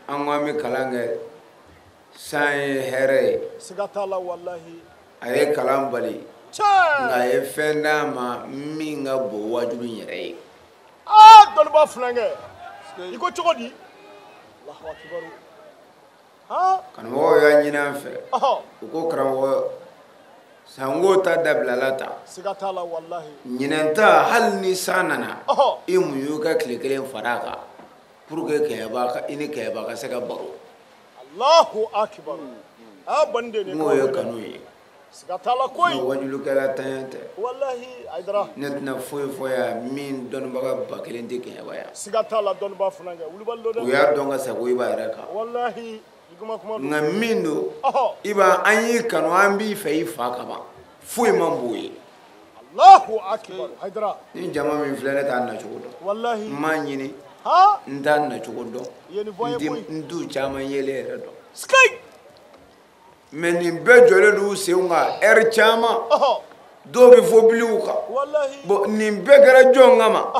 an ko an bɛ kalan kɛ san ye hɛrɛ ye siga t'a la wallahi a ye kalan bali nka a ye fɛn d'a ma min ka bon wajibi n yɛrɛ ye dɔnniba fana kɛ i ko cogo di Allahu akbar karamɔgɔw y'a ɲini an fɛ u ko karamɔgɔ sanko ta dabilala ta siga t'a la wallahi ɲinɛn ta hali ni san nana i mun y'u ka tile kelen fara a kan pour que i ni kɛɲɛba ka se ka baro Allahu akbar bande ne n'o ye kanu ye siga t'a la koyi wajulukɛla tanya tɛ wallahi Haidara ne tɛna foyi fɔ yan min dɔnnibaga ba kelen tɛ kɛɲɛba yan siga t'a la dɔnniba fana kɛ wulibali do dɛ u y'a dɔn ka sago i b'a yɛrɛ kan wallahi nka min don i b'a an y'i kanu an b'i fɛ i fa kama foyi man b'o ye Allahu akbar Haidara ni jama min filɛ ne t'a nacogo dɔn wallahi n m'a ɲini n t'a nacogo dɔn n du caman yelen yɛrɛ dɔn sky mais nin bɛɛ jɔlen d'u senw kan ɛri caman dɔw bɛ fɔ biliw kan bon nin bɛɛ kɛra jɔn kama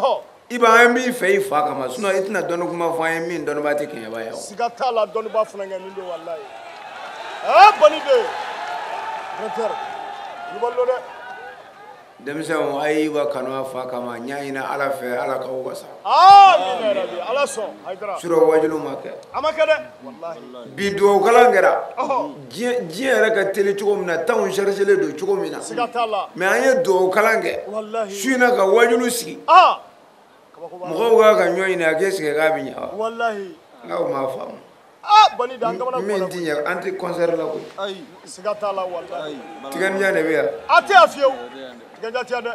i b'an an b'i fɛ i fa kama sinon i tɛna dɔnni kuma fɔ an ye min dɔnnibaa tɛ kɛɲɛba ye. siga t'a la dɔnnibaa fana kɛnin don walayi bani de directeur i b'a dɔn dɛ. denmisɛnw a y'i wa kanu a fa kama n y'a ɲini ala fɛ ala k'aw wasa. amiina yarabi ala sɔn hayidara. surɔ wajulu ma kɛ. a ma kɛ dɛ. walahi. bi duwawukalan kɛra. diɲɛ yɛrɛ ka teli cogo min na temps chargelen don cogo min na. siga t'a la. mais an ye duwawukalan kɛ. walahi. su in na ka wajulu sigi. mɔgɔw k'a ka ɲɔ ɲini a k'e sigi k'a bɛ ɲɛ wa. walahi. aw m'a faamu. bani da an kamana min tɛ ɲɛ an tɛ concert la koyi. ayi siga t'a la walahi. tigɛndiya de bɛ yan. a tɛ yan fiyewu. tigɛndiya tɛ yan dɛ.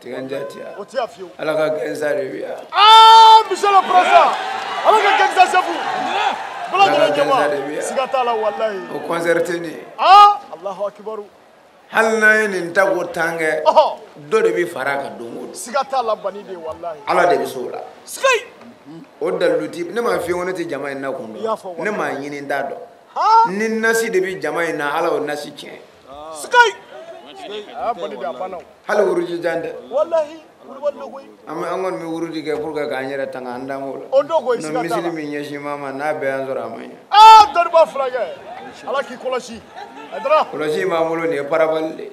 tigɛndiya tɛ yan. o tɛ yan fiyewu. ala ka gɛnsa de bɛ yan. monsieur le président ala ka gɛnsa chef bala jɛlen ɲɛma siga t'a la walahi. o concert tɛ nin. alahu akibaru. hali n'an ye nin tako tan kɛ dɔ de bɛ fara a kan don o don. siga t'a la bani de walahi. ala de bɛ se o la. sky. o dalilu ti ne m'a f'i ye ko ne tɛ jama in na kun dɔn ne m'a ɲini n t'a dɔn ni nasi de bɛ jama in na ala o nasi tiɲɛ. sky. bani de a banna. hali wuruji jan dɛ. walahi kulubali do koyi. an kɔni bɛ wuruji kɛ pour que k'an yɛrɛ tanga an dango la. o do koyi siga t'a la. misiri min ɲɛsin maa ma n'a bɛɛ y'an sɔrɔ a ma ɲɛ. dɔnniba furakɛ ala k'i kɔlɔsi hayidara. kɔlɔsi b'an bolo nin ye parabali de.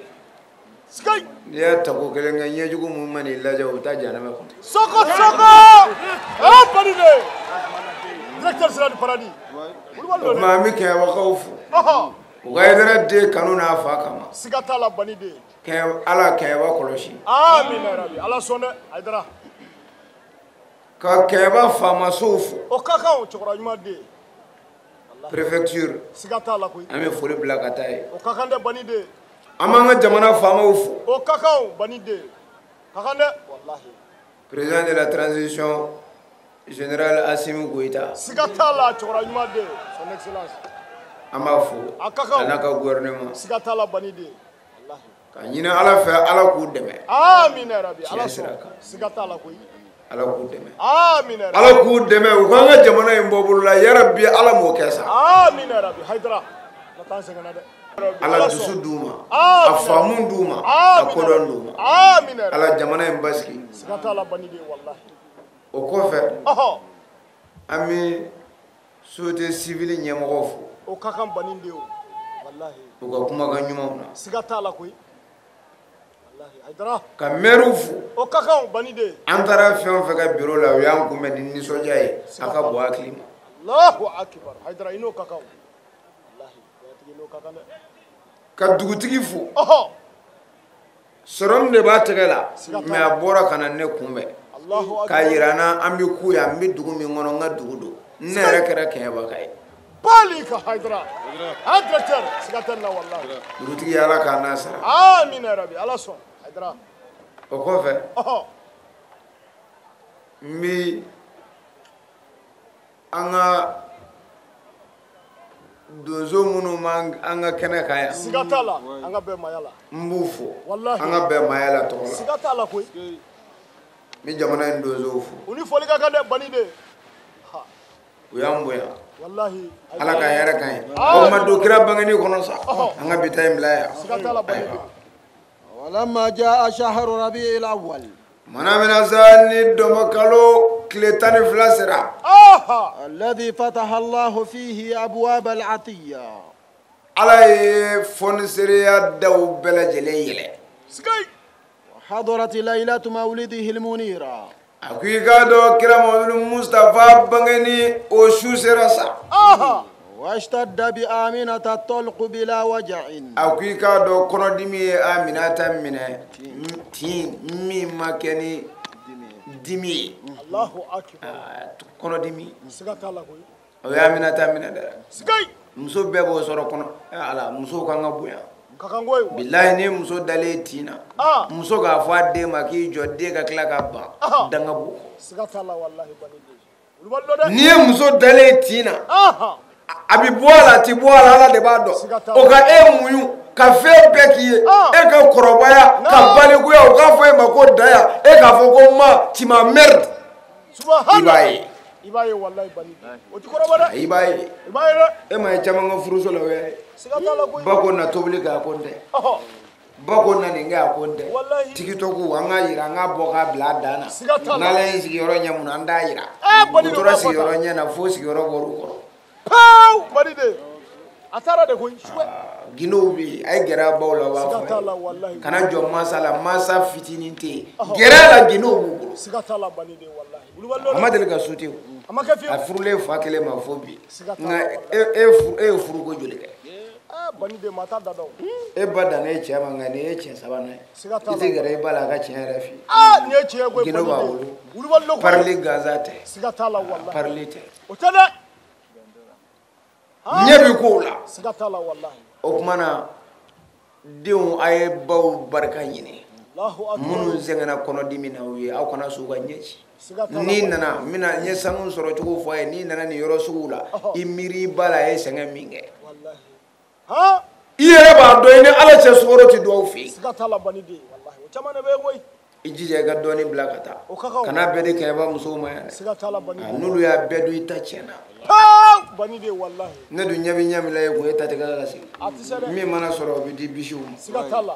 sky. n'i y'a tako kelen kɛ ɲɛjugu mun ma n'i lajɛ o bɛ taa janɛmɛ kɔnɔ. soko bani de directeur sera du paradis. o tuma an bɛ kɛɲɛbagaw fo. u ka Haidara den kanu n'a fa kama. siga t'a la bani de. ala kɛɲɛba kɔlɔsi. amiina yarabi ala sɔn dɛ hayidara. ka kɛɲɛba faamasow fo. o ka kan o cɛkɔrɔba ɲuman den. préfecture. siga t'a la koyi. an bɛ foli bila ka taa yen. o ka kan dɛ bani de. an b'an ka jamana faamaw fo. o ka kan bani de. ka kan dɛ walahi. président de la transition général Assimi Goïta. siga t'a la cɛkɔrɔba ɲuman den son excellence. an b'a fo. a ka kan. a n'a ka gouvernement. siga t'a la bani de. ka ɲini ala fɛ ala k'u dɛmɛ. amiina yarabi ala sɔn siga t'a la koyi. ala k'u dɛmɛ. amiina yarabi. ala k'u dɛmɛ u k'an ka jamana in bɔ bolo la yarabi ala m'o kɛ sa. amiina yarabi hayidara na t'an sɛgɛnna dɛ. ala dusu d'u ma. a faamu d'u ma. a kodɔn d'u ma. amiina yarabi. ala jamana in basigi. siga t'a la bani de walahi. o kɔfɛ. an bɛ société civile ɲɛmɔgɔw fo. o ka kan bani de o walahi. u ka kumakan ɲumanw na. siga t'a la koyi. walahi hayidara. ka maires fo. o ka kan bani de. an taara fɛn o fɛn ka bureau la u y'an kunbɛn ni nisɔndiya ye a ka bɔ hakili ma. alahu akibar hayidara i n'o ka kan walahi i n'o ka kan dɛ. ka dugutigi fo. sɔrɔmu de b'a tɛgɛ la mais a bɔra ka na ne kunbɛn k'a yira n na an bɛ ku yan n bɛ dugu min kɔnɔ n ka dugu don ne yɛrɛ kɛra kɛɲɛbaga ye. bali ka hayidara a directeur siga tɛ nin na walahi. dugutigi ala k'a n'a sara. amiina yarabi ala sɔn hayidara. o kɔfɛ n bɛ an ka donso minnu b'an ka kɛnɛ kan yan. siga t'a la an ka bɛn maaya la. n b'u fo walahi an ka bɛn maaya la tɔgɔ la. siga t'a la koyi. n bɛ jamana in donsow fo. u ni foli ka kan dɛ bani de. u y'an bonya. walahi. ala ka hɛrɛ kan ye. o ma don kira bangeni kɔnɔ sa. an ka bi ta in bila yan. siga t'a la bani de. ولما جاء شهر ربيع الأول mana mina sa ni dɔmɔkalo tile 12 sera. الذي فتح الله فيه أبواب العطية. ala ye fɔniseriya daw bɛɛ lajɛlen yɛlɛ. وحضرت ليلة مولده المنيرة. a ko i k'a dɔn kira mamadu mustafa bangeni o su sera sa. واشتد بآمنة الطلق بلا وجع. a ko i k'a dɔn kɔnɔdimi ye aminata minɛ tin min ma kɛ ni dimi ye. alahu akibar. kɔnɔdimi. siga t'a la koyi. o ye aminata minɛ dɛ. sigai. muso bɛɛ b'o sɔrɔ kɔnɔ ala musow kan ka bonya. ka kan koyi. bilahi ni muso dalen tin na. muso k'a fɔ a den ma k'i jɔ den ka tila ka ban. danga b'o kɔ. siga t'a la walahi bani de. olu b'a dɔn dɛ. n'i ye muso dalen tin na. a bɛ bɔ a la a tɛ bɔ a la ala de b'a dɔn. o ka e muɲu ka fɛn bɛɛ k'i ye. e ka kɔrɔbaya ka balikuya o k'a fɔ e ma ko daya e k'a fɔ ko ma tu m'as merde. i b'a ye ibaye wallahi bani o ti korobada ibaye e ma chama nga furuso la we sigatala ko bako na tobli ga konde bako na ninga konde tiktok wanga yira nga boka bladana na le sigiro nya mun anda yira kutura sigiro nya na fo sigiro goru pau bani de atara de ko shwe ginobi ay gera bawla wa kana jo masala masa fitininte gera la ginobu sigatala bani de wallahi amadel ga suti amakafi afurule fakele ma fobi na e furu go jolike bani de mata dado e badana e chama ngane e chen sabana ite gera e bala ga chen rafi ne che go ginoba wulu parli gazate sigatala wallahi parlite o tada nyebi kula sigatala wallahi o kumana diw ay baw barka nyini munu zengana kono dimina wi aw kana suga nyechi ni nana mina nyesangun soro chugo foye ni nana ni yoro sugula imiri bala e senga minge wallahi ha iyere ba do ni ala che soro ti do fi sigatala banidi wallahi o chamane be ngoy ijije ga doni blakata kana bede ke ba musoma ya sigatala banidi nulu ya bedu itachena banide wallahi ne du nyabi nyami lay ko etati ga si mi mana soro bi di bishu sigatala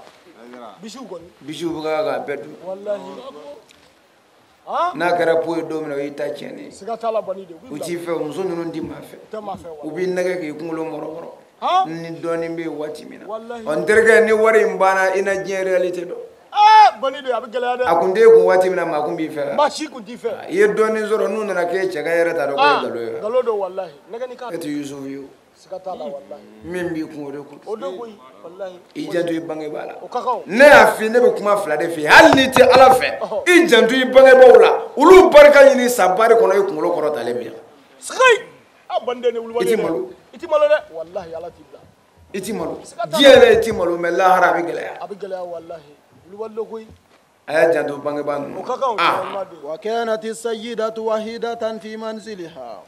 bishu goni bishu buga ga bedu wallahi na kara po do mi no itachene sigatala banide uchi fe muso nunu ndi mafe ubi nage ke kungulo moro ni doni mbi wati mina on terga ni wari mbana ina je reality do banide abigala da akunde ko wati mina ma kumbi fe ma shi kun ti fe ye doni zoro nunu na ke chega yara ta do ko galo do wallahi naga ni ka etu yusuf yu sigatala wallahi mimbi ko do ko odo ko wallahi ijantu ibange bala o kakao ne afi ne be kuma fla de fi halni ti ala fe ijantu ibange bawla ulu barka yini sabare kono e kungulo koro tale mi sky abande ne ulwa iti malo de wallahi ala tibla iti malo diele iti malo me la hara abigala wallahi ulwa ko aya jantu bange ban o kakao wa kanat as-sayyidatu wahidatan fi manziliha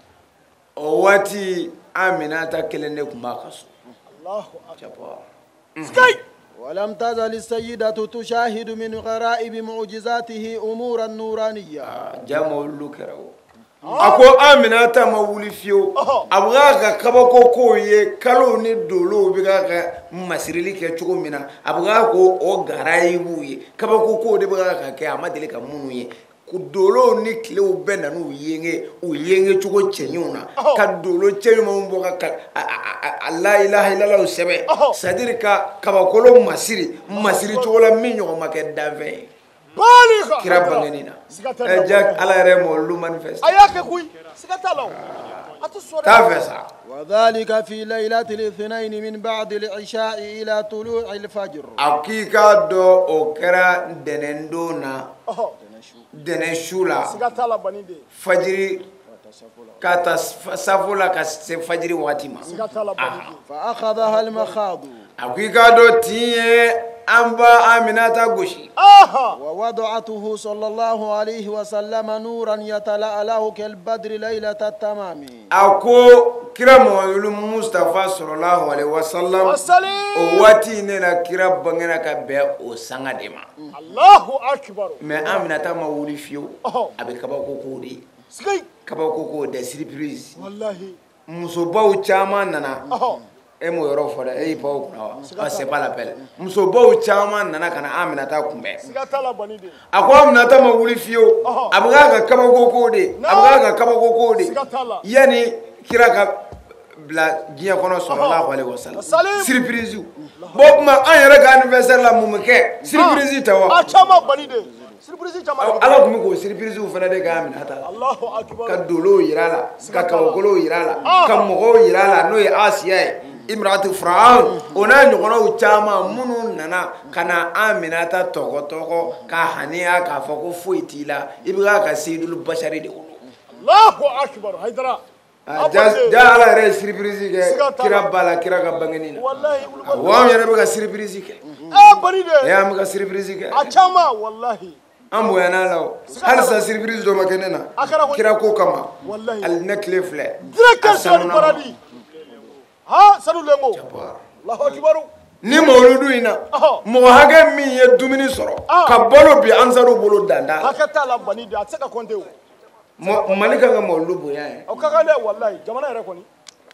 o wati aminata kelene kuma kaso Allahu akbar sky ولم تزل السيدة تشاهد من غرائب معجزاته أمورا نورانية جامو لوكراو ako aminata mawuli fiyo abuga kabako ko ye kalo ni dolo biga ka masirili ke chugo mina abuga ko o garaibu ye kabako ko de biga ka ke amadele ka munu ye ku dolo ni kile u bena nu yenge chugo chenyuna ka dolo chenyu mambo ka la ilaha illallah sebe sadir ka kabako lo masiri chugo la minyo make dave balika kira bangenina jak ala remo lu manifest ayake kuy sigatalo atusore tafesa وذلك في ليلة الاثنين من بعد العشاء إلى طلوع الفجر akika do okera denendona deneshula sigatala banide fajiri kata safula ka fajiri watima sigatala banide فأخذها المخاض akika do tiye amba aminata goshi ووضعته صلى الله عليه وسلم نورا يتلألأ كالبدر ليلة التمام ako kira mawulu mustafa sallallahu alaihi wasallam o wati ne na kira bangena ka be o sanga dema Allahu akbar me aminata mawuli fiyo abe kabako ko de kabako ko de surprise wallahi muso baw chama nana e mo yoro fora e pa o kuna c'est pas l'appel muso baw chama nana kana aminata kumbe sigatala banide ako aminata mawuli fiyo abuga ka kabako ko de abuga ka kabako ko de yani kira ka bla giya kono sallallahu alaihi wasallam surprise bob ma an yere ka anniversaire la mumke surprise tawa chama banide surprise chama ala kuma ko surprise fana de ka aminata Allahu akbar ka dolo yirala ka kawgolo yirala ka mogo yirala no ya asiya imratu fir'aun ona nyogono chama munu nana kana aminata togo ka hania ka fako foitila ibiga ka sayyidul bashari de Allahu akbar haydara ja ala re surprise ke kira bala kira ka bangenina wallahi wa yere be ka surprise ke banide ya am ka surprise ke chama wallahi ambo yana law hal sa surprise do makenena kira ko kama wallahi al nakle fle directeur son paradis sanu lengo Allahu akbar ni mawludu ina mo hage mi ye dumini soro ka bolo bi ansaru bolo danda hakata la banide atsaka konte mali kan ka mawludu bonya ye o ka kan dɛ wallahi jamana yɛrɛ kɔni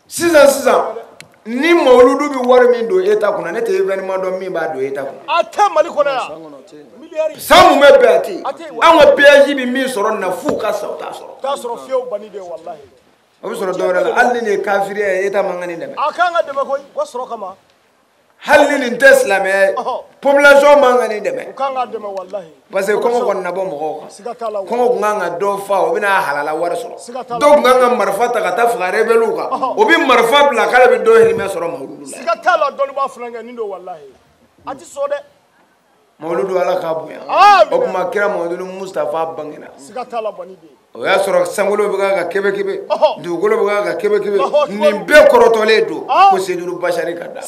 sisan ni mawludu bi wari min don eta kunna ne tɛ événement dɔn min b'a don eta kunna a tɛ mali kɔnɔ yan miliyari san mun bɛ bɛɛ ati an ka péage bi min sɔrɔ na fu ka sa o t'a sɔrɔ fiyewu bani de wallahi o bɛ sɔrɔ dɔwɛrɛ la hali ni kafiri ye eta man kan ni dɛmɛ a kan ka dɛmɛ koyi ko sɔrɔ kama hali ni nin tɛ silamɛ population man kan ni dɛmɛ u kan ka dɛmɛ wallahi parce que kɔngɔ kɔni na bɔ mɔgɔw kan siga t'a la kɔngɔ kun kan ka dɔ fa o bɛna halala wari sɔrɔ dɔw kun kan ka marifa ta ka taa faga rebelliw kan o bɛ marifa bila k'ale bɛ dɔ hirimɛ sɔrɔ mawludu la siga t'a la dɔnnibaa fulankɛ nin don wallahi a tɛ sɔn dɛ mawludu ala k'a bonya o tuma kira mawludu mustafa bangena siga t'a la bani de o y'a sɔrɔ sankolo bɛ ka kebe dugukolo bɛ ka kebe nin bɛɛ kɔrɔtɔlen don ko seyduru bashari ka da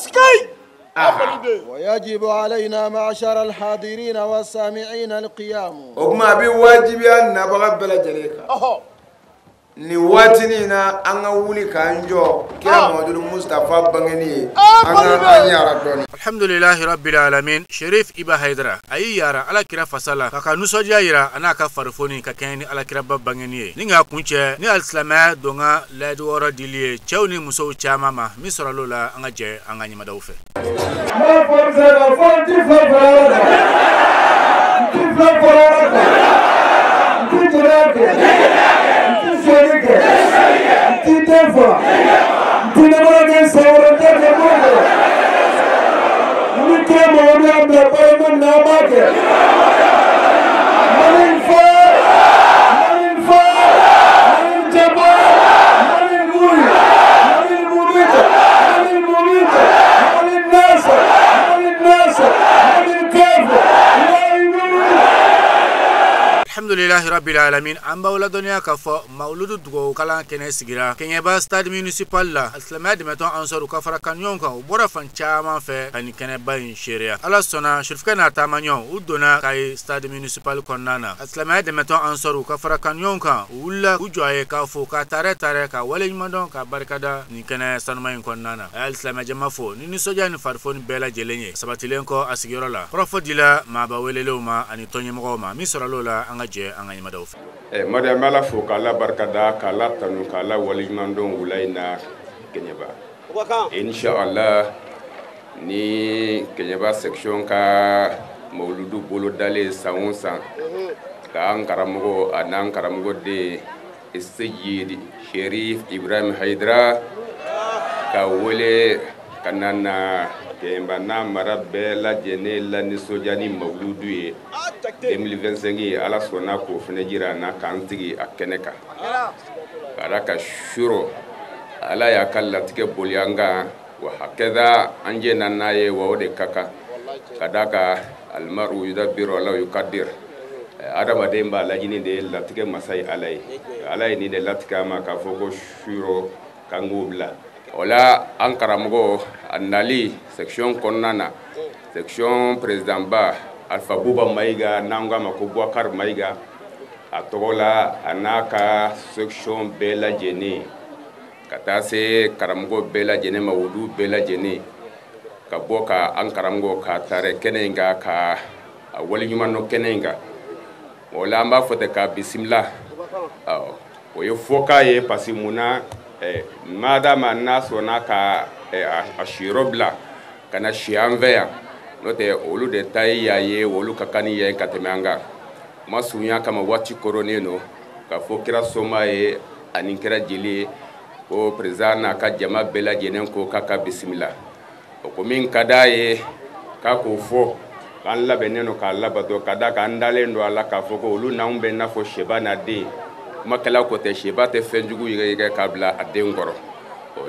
ويجب علينا معشر الحاضرين والسامعين القيام وكما بي واجبي أن نبغى بلا جليكا ni watini na anga wuli kanjo kila modulu Mustafa bangeni anga yara doni alhamdulillah rabbil alamin Sherif Iba Haidara ayi yara ala kira fasala ka nusoja yira ana ka farfoni ka keni ala kira bangeni ninga kunche ni alislama donga ladu wora dilie chawni muso chama ma misra lola anga je anga nyima dawfe alhamdulillah rabbil alamin amba wala dunya ka fo mawludu dugo kala kene sigira kenya ba stade municipal la islama de meton ansaru ka fara kanyon kan bora fan chama fe ani kene ba in sharia ala sona shirfka na tamanyon udona kai stade municipal konnana islama de meton ansaru ka fara kanyon kan ulla ujoye ka fo ka tare ka wale mandon ka barkada ni kene sanma in konnana al islama jama fo ni soja ni farfon bela jelenye sabatilen ko asigira la profodila ma ba welelo ma ani tonye mo ma misra lola anga je anga nyima dawf madame ala fo kala barkada kala tanu kala walimandon wulaina kenyaba inshallah ni kenyaba section ka mawludu bolo dale saunsa ka ankaramugo anankaramugo de Sayyid Sherif Ibrahim Haidara ka wole kanana kemba na marabela jene la ni sojani mawludu ye 2025 ala sona ko fene jira na kantigi akeneka karaka shuro ala ya kallatike bolyanga wa hakeza anje nanaye wa ode kaka kadaka almaru yudabbiru ala yuqaddir adama demba lajini de latike masai alai ni de latika ma ka foko shuro kangubla wala ankaramugo annali section konnana section président ba Alpha Buba Maiga nanga makubwa kar Maiga atogola anaka section bela jeni katase karamugo bela jeni mawudu bela jeni kaboka ankaramugo ka tare kenenga ka wali nyumano kenenga wala amba fote ka bismillah oyo foka ye pasimuna madama nasona ka ashirobla kana shianvea note olu de tayya ye wolu kakani ye katemanga masunya kama wati koroneno ka fokira soma ye aninkira jeli o prezana ka jama bela jenen ko kaka bismillah ko min kada ye ka ko fo kan labeneno ka labato kada ka ndalendo ala ka foko olu na umbe na fo shebana de makala ko te sheba te fenjugu yige kabla adengoro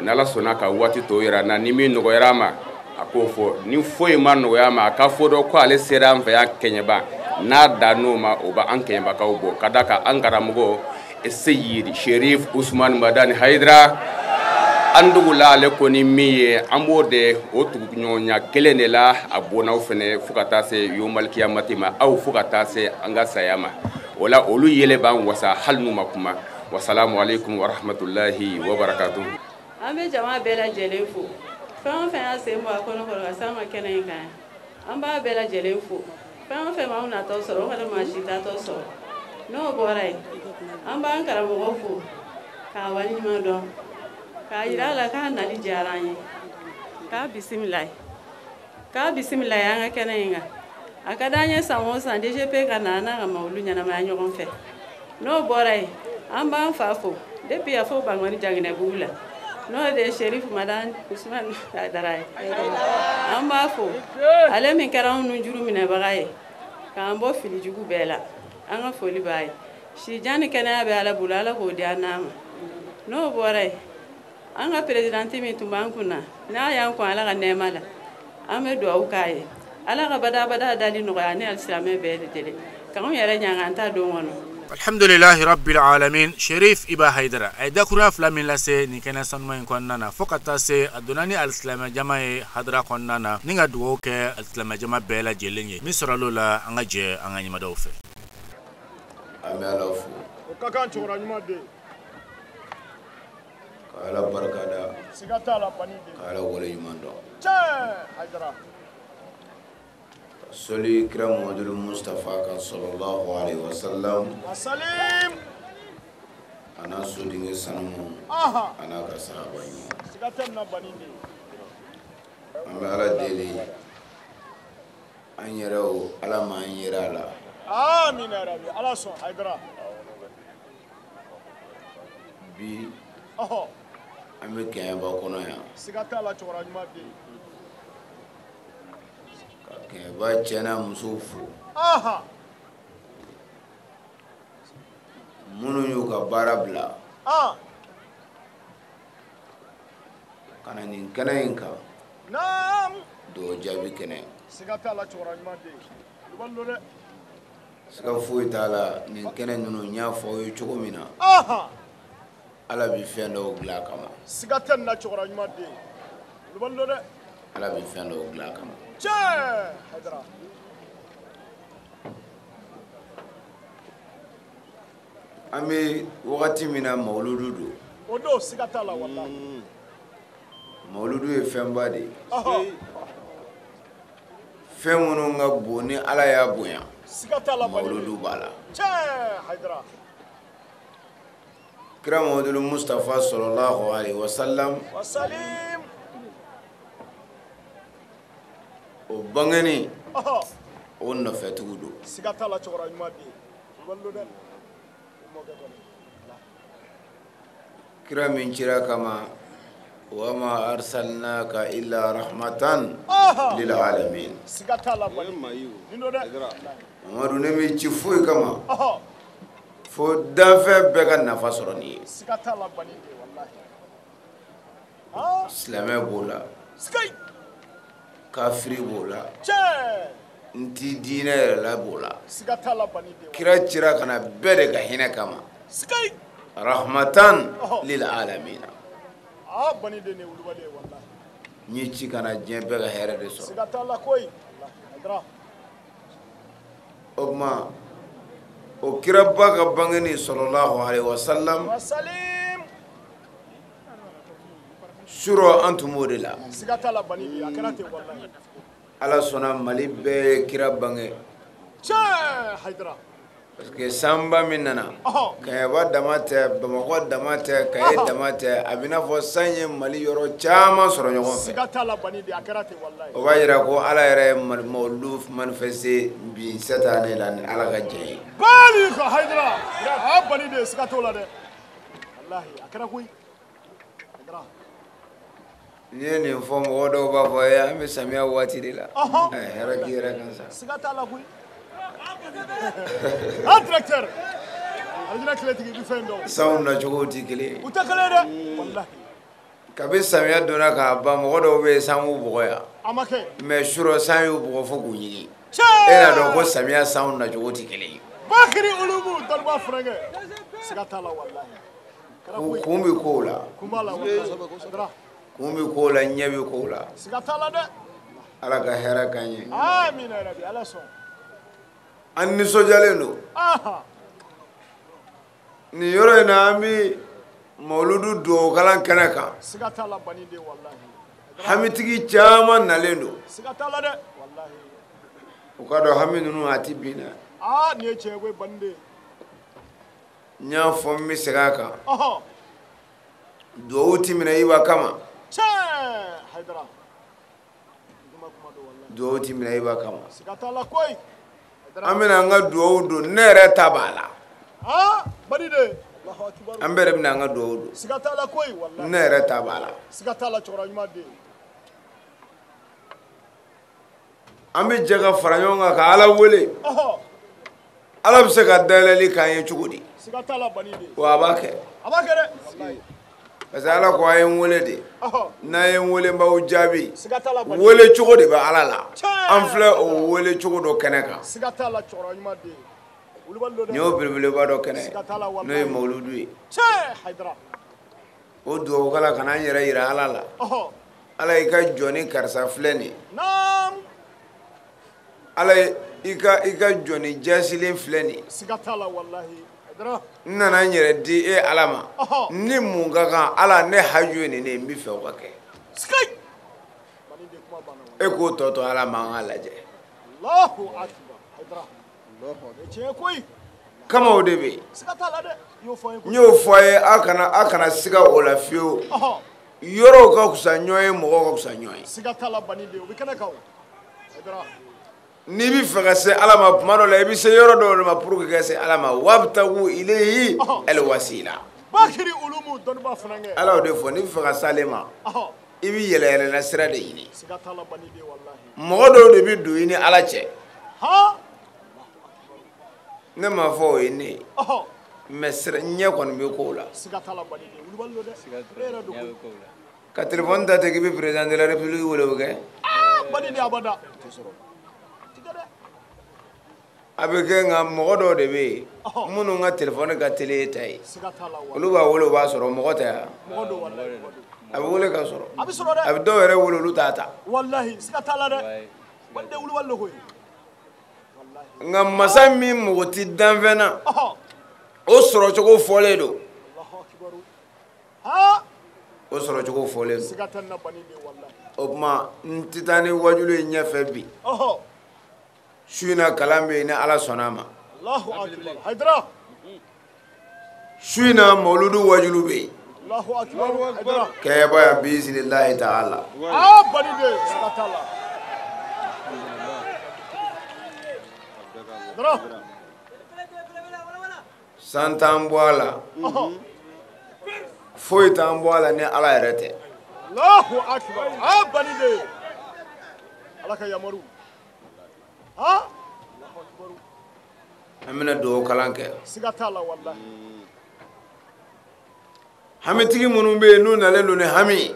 nala sona ka wati to yira na nimi no yarama akofo ni foyi manu yama akafo do ko ale sera mfa ya kenyeba na danoma oba ankemba ka ubo kadaka ankaramugo Sayyid Sherif Usman Madani Haidara andugula ale ko ni miye ambode otugunyonya kelene la abona ufene fukata se yomal kiyamatima au fukata se anga sayama wala olu yele ban wasa halnu makuma wassalamu alaikum wa rahmatullahi wa barakatuh ambe jama bela jelefu fɛn fɛn y'a sen bɔ a kɔnɔ ka s'a ma kɛnɛ in kan an b'a bɛɛ lajɛlen fo fɛn o fɛn b'anw natɔ sɔrɔ o kana maa si tatɔ sɔrɔ n'o bɔra yen an b'an karamɔgɔ fo k'a waleɲuman dɔn k'a yira a la k'a nali diyara an ye k'a bisimila an ka kɛnɛ in kan a ka d'an ye san o san DGP ka na n'a ka mawulu ɲɛnamaya ɲɔgɔn fɛ n'o bɔra yen an b'an fa fo depuis a fɔ Bankumani Janginɛbugu la n'o de ye Sherifu Madan Usman Dara ye an b'a fo ale min kɛra anw nu juru minɛbaga ye k'an bɔ fili jugu bɛɛ la an ka foli b'a ye sijan ni kɛnɛya bɛ Ala bolo Ala k'o di an n'a ma n'o bɔra yen an ka présidente min tun b'an kunna n'a y'an kun Ala ka nɛɛma la an bɛ dugawu k'a ye Ala ka badabada dali nɔgɔya ni alisilamɛ bɛɛ lajɛlen k'anw yɛrɛ ɲanga an ta don kɔnɔ. Alhamdulillahi Rabbil Alamin. Sherif Iba Haidara ayda kura flamin lase ni kena sanuma in konnana fokata se adonani al-islam jama e hadra konnana ninga duwo ke al-islam jama bela jelenye mi soralo la anga je anga nyima do fe amela fu o kakan chora nyima de kala barakada sigata la pani de kala wole yumando che Haidara Soli kira Muhammadul Mustafa kan sallallahu alaihi wasallam salim ana sodinge sanu ana ka sahaba yi sigata na bani de amma ala dele an yero ala ma an yera la amin ya rabbi ala so Haidara bi ame kaya ba kono ya sigata la chora nyuma de ke ba chena musufu munu yu ka barabla kana nin kana inka naam do jabi kene sigata la chora nyuma de ballo de sika fu itala nin kene nunu nya fo yu chogo mina ala bi fendo gla kama sigata na chora nyuma de ballo de ala bi fendo gla kama che Haidara ami wakati mina mauludu do odo sigata la wallahi mauludu e femba de femunu nga boni ala ya boya sigata la mauludu bala che Haidara kira Muhammadul Mustafa sallallahu alaihi wasallam wasalim o bangani o na fetugo do sigata la chora nyuma de ballo de kira min kira kama wa ma arsalnaka illa rahmatan lil alamin sigata la bani nindo de amadu ne mi ci foy kama fo dafe be ka nafa soro ni sigata la bani de wallahi islamé bola sky kafiri bola che nti dine la bola sigata la bani de kira cira kana bere ka hina kama sky rahmatan lil alamin bani de ne wulwale wallahi ni ci kana jebe ka here de so sigata la koy Haidara ogma o kira baga bangani sallallahu alaihi wasallam wasalim suro antumodila sigata la bani de akanate wallahi ala sona mali be kira bange che Haidara parce que samba minana kaya ba damate bamako damate kaya damate abina fo sanye mali yoro chama soro nyogon fe sigata la bani de akanate wallahi o bayira ko ala yere mawluf manifeste bi setane lan ala ga jey bali ko Haidara bani de sigata la de wallahi akara koy Haidara ni fo mo do ba fo ya mi samia wati de la hera ki hera kansa sigata la koy directeur alina kletigi bi fendo sound na jogoti kele utakale de wallahi kabe samia dona ka ba mo do be samu boya amake me shuro samu bo fo ko yigi era do ko samia sound na jogoti kele bakri ulumu dalba frenge sigata la wallahi kumbi kola kumala wallahi kumbi kola nyabi kola sigata la de ala ka hera kanye amin ya rabbi ala so anni sojaleno ni yoro ina ami mauludu do kalan kanaka sigata la bani de wallahi hamitigi chama nalendo sigata la de wallahi ukado haminu ati bina ni chegwe bande nya fo mi segaka do uti mina iba kama che haidara do uti mina iba kama sigata la koi amina nga do do nere tabala bari de Allahu akbar ambere mina nga do sigata la koi wallahi nere tabala sigata la chora nyuma de ambi jaga faranyonga ka ala wele ala bise ka dalali kan ye cugudi sigata la bani de wa abake de wallahi parce que ala ko ay wele de na ye wele mbaw jabi wele cugudi ba ala la am fle o wele cugudo keneka sigata la chora nyuma de nyo bilbile ba do kene no ye mawludu ye che haidara o do kala kana yere yere ala la ala ika joni karsa fleni nam ala ika joni jasilin fleni sigata la wallahi haidara nana yere di e alama ni munga kan ala ne haju ni ne mi fe o ke sky e ko toto ala ma ngalaje Allahu akbar haidara Allahu koi kama o debe sigata la de nyo foye akana siga ola fio yoro ka kusanyoy mo ka kusanyoy sigata la bani de o bikana ka haidara ni bi faga se alama maro la bi se yoro do ma pour que se alama wabtagu ilayhi alwasila bakiri ulumu don ba fanange ala de fo ni faga salema ibi yele na sira de yini sigata la bani de wallahi mo do de bi du yini ala che ne ma fo yini mesra nya kon mi ko la sigata la bani de ulballo de era do ka telefon ta te bi president de la république wolo ke bani de abada abeke nga mogo do de be munu nga telephone ka tele tay olu ba wolo ba soro mogo ta mogo do wallahi abi wole ka soro abi soro de abi do were wolo lu tata wallahi sigata la de bande wulu wallo koy nga masa mi mogo ti danvena o soro chogo fole do Allahu akbar o soro chogo fole do sigata na bani de wallahi o ma ntitani wajulu nyafe bi Shuina kalambe ni ala sonama Allahu akbar haidara Shuina mauludu wajulube Allahu akbar haidara kayaba ya biiznillahi ta'ala bani de satala haidara santambwala foi tambwala ni ala yarete Allahu akbar bani de alaka yamaru amina do kalanke sigata la wallahi hamitigi munun be nu nale lu ne hami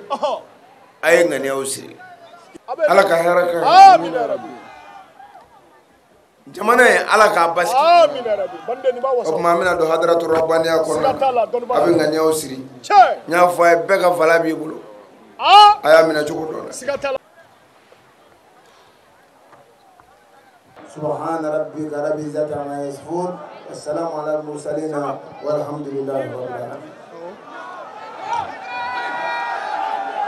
ay ngani awsiri alaka haraka amin ya rabbi jamana alaka baski amin ya rabbi bande ni ba wasa o ma amina do hadratu rabbaniya kono sigata la don ba abi ngani awsiri che nya fa be ka fala bi bulu aya mina chuko do sigata سبحان ربك رب العزة عما يصفون والسلام على المرسلين والحمد لله رب العالمين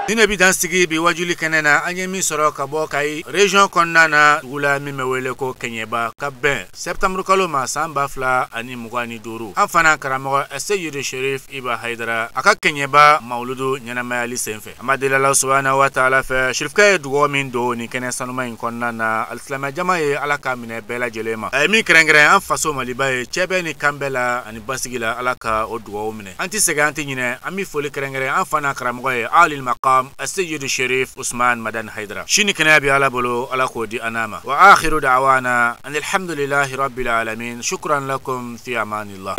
Dine bi dansigi bi wajuli kenena anye mi soro ka bo kai region konnana wula mi mewele ko kenyeba ka ben septembre kalo ma samba fla ani mugani duru afana karamo Sayyid Sharif Iba Haidara aka kenyeba mauludu nyanama ali senfe amadila Allah subhanahu wa ta'ala fa shirifka dugo min do ni kenen sanuma in konnana al-islam jamae ala kamine bela jelema mi krengre an faso maliba e chebe ni kambela ani basigila ala ka o dugo mine anti seganti nyine ami foli krengre afana karamo alil maqam السيد الشريف عثمان مدن حيدرا شيني كنابي على بلو على كودي أناما وآخر دعوانا أن الحمد لله رب العالمين شكرا لكم في أمان الله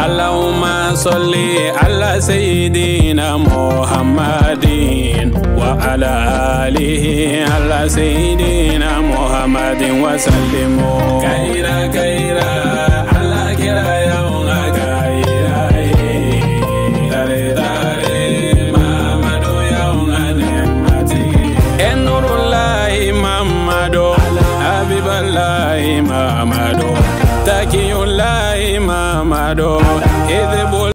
اللهم صل على سيدنا محمد وعلى آله على سيدنا محمد وسلم كيرا كيرا على كيرا يا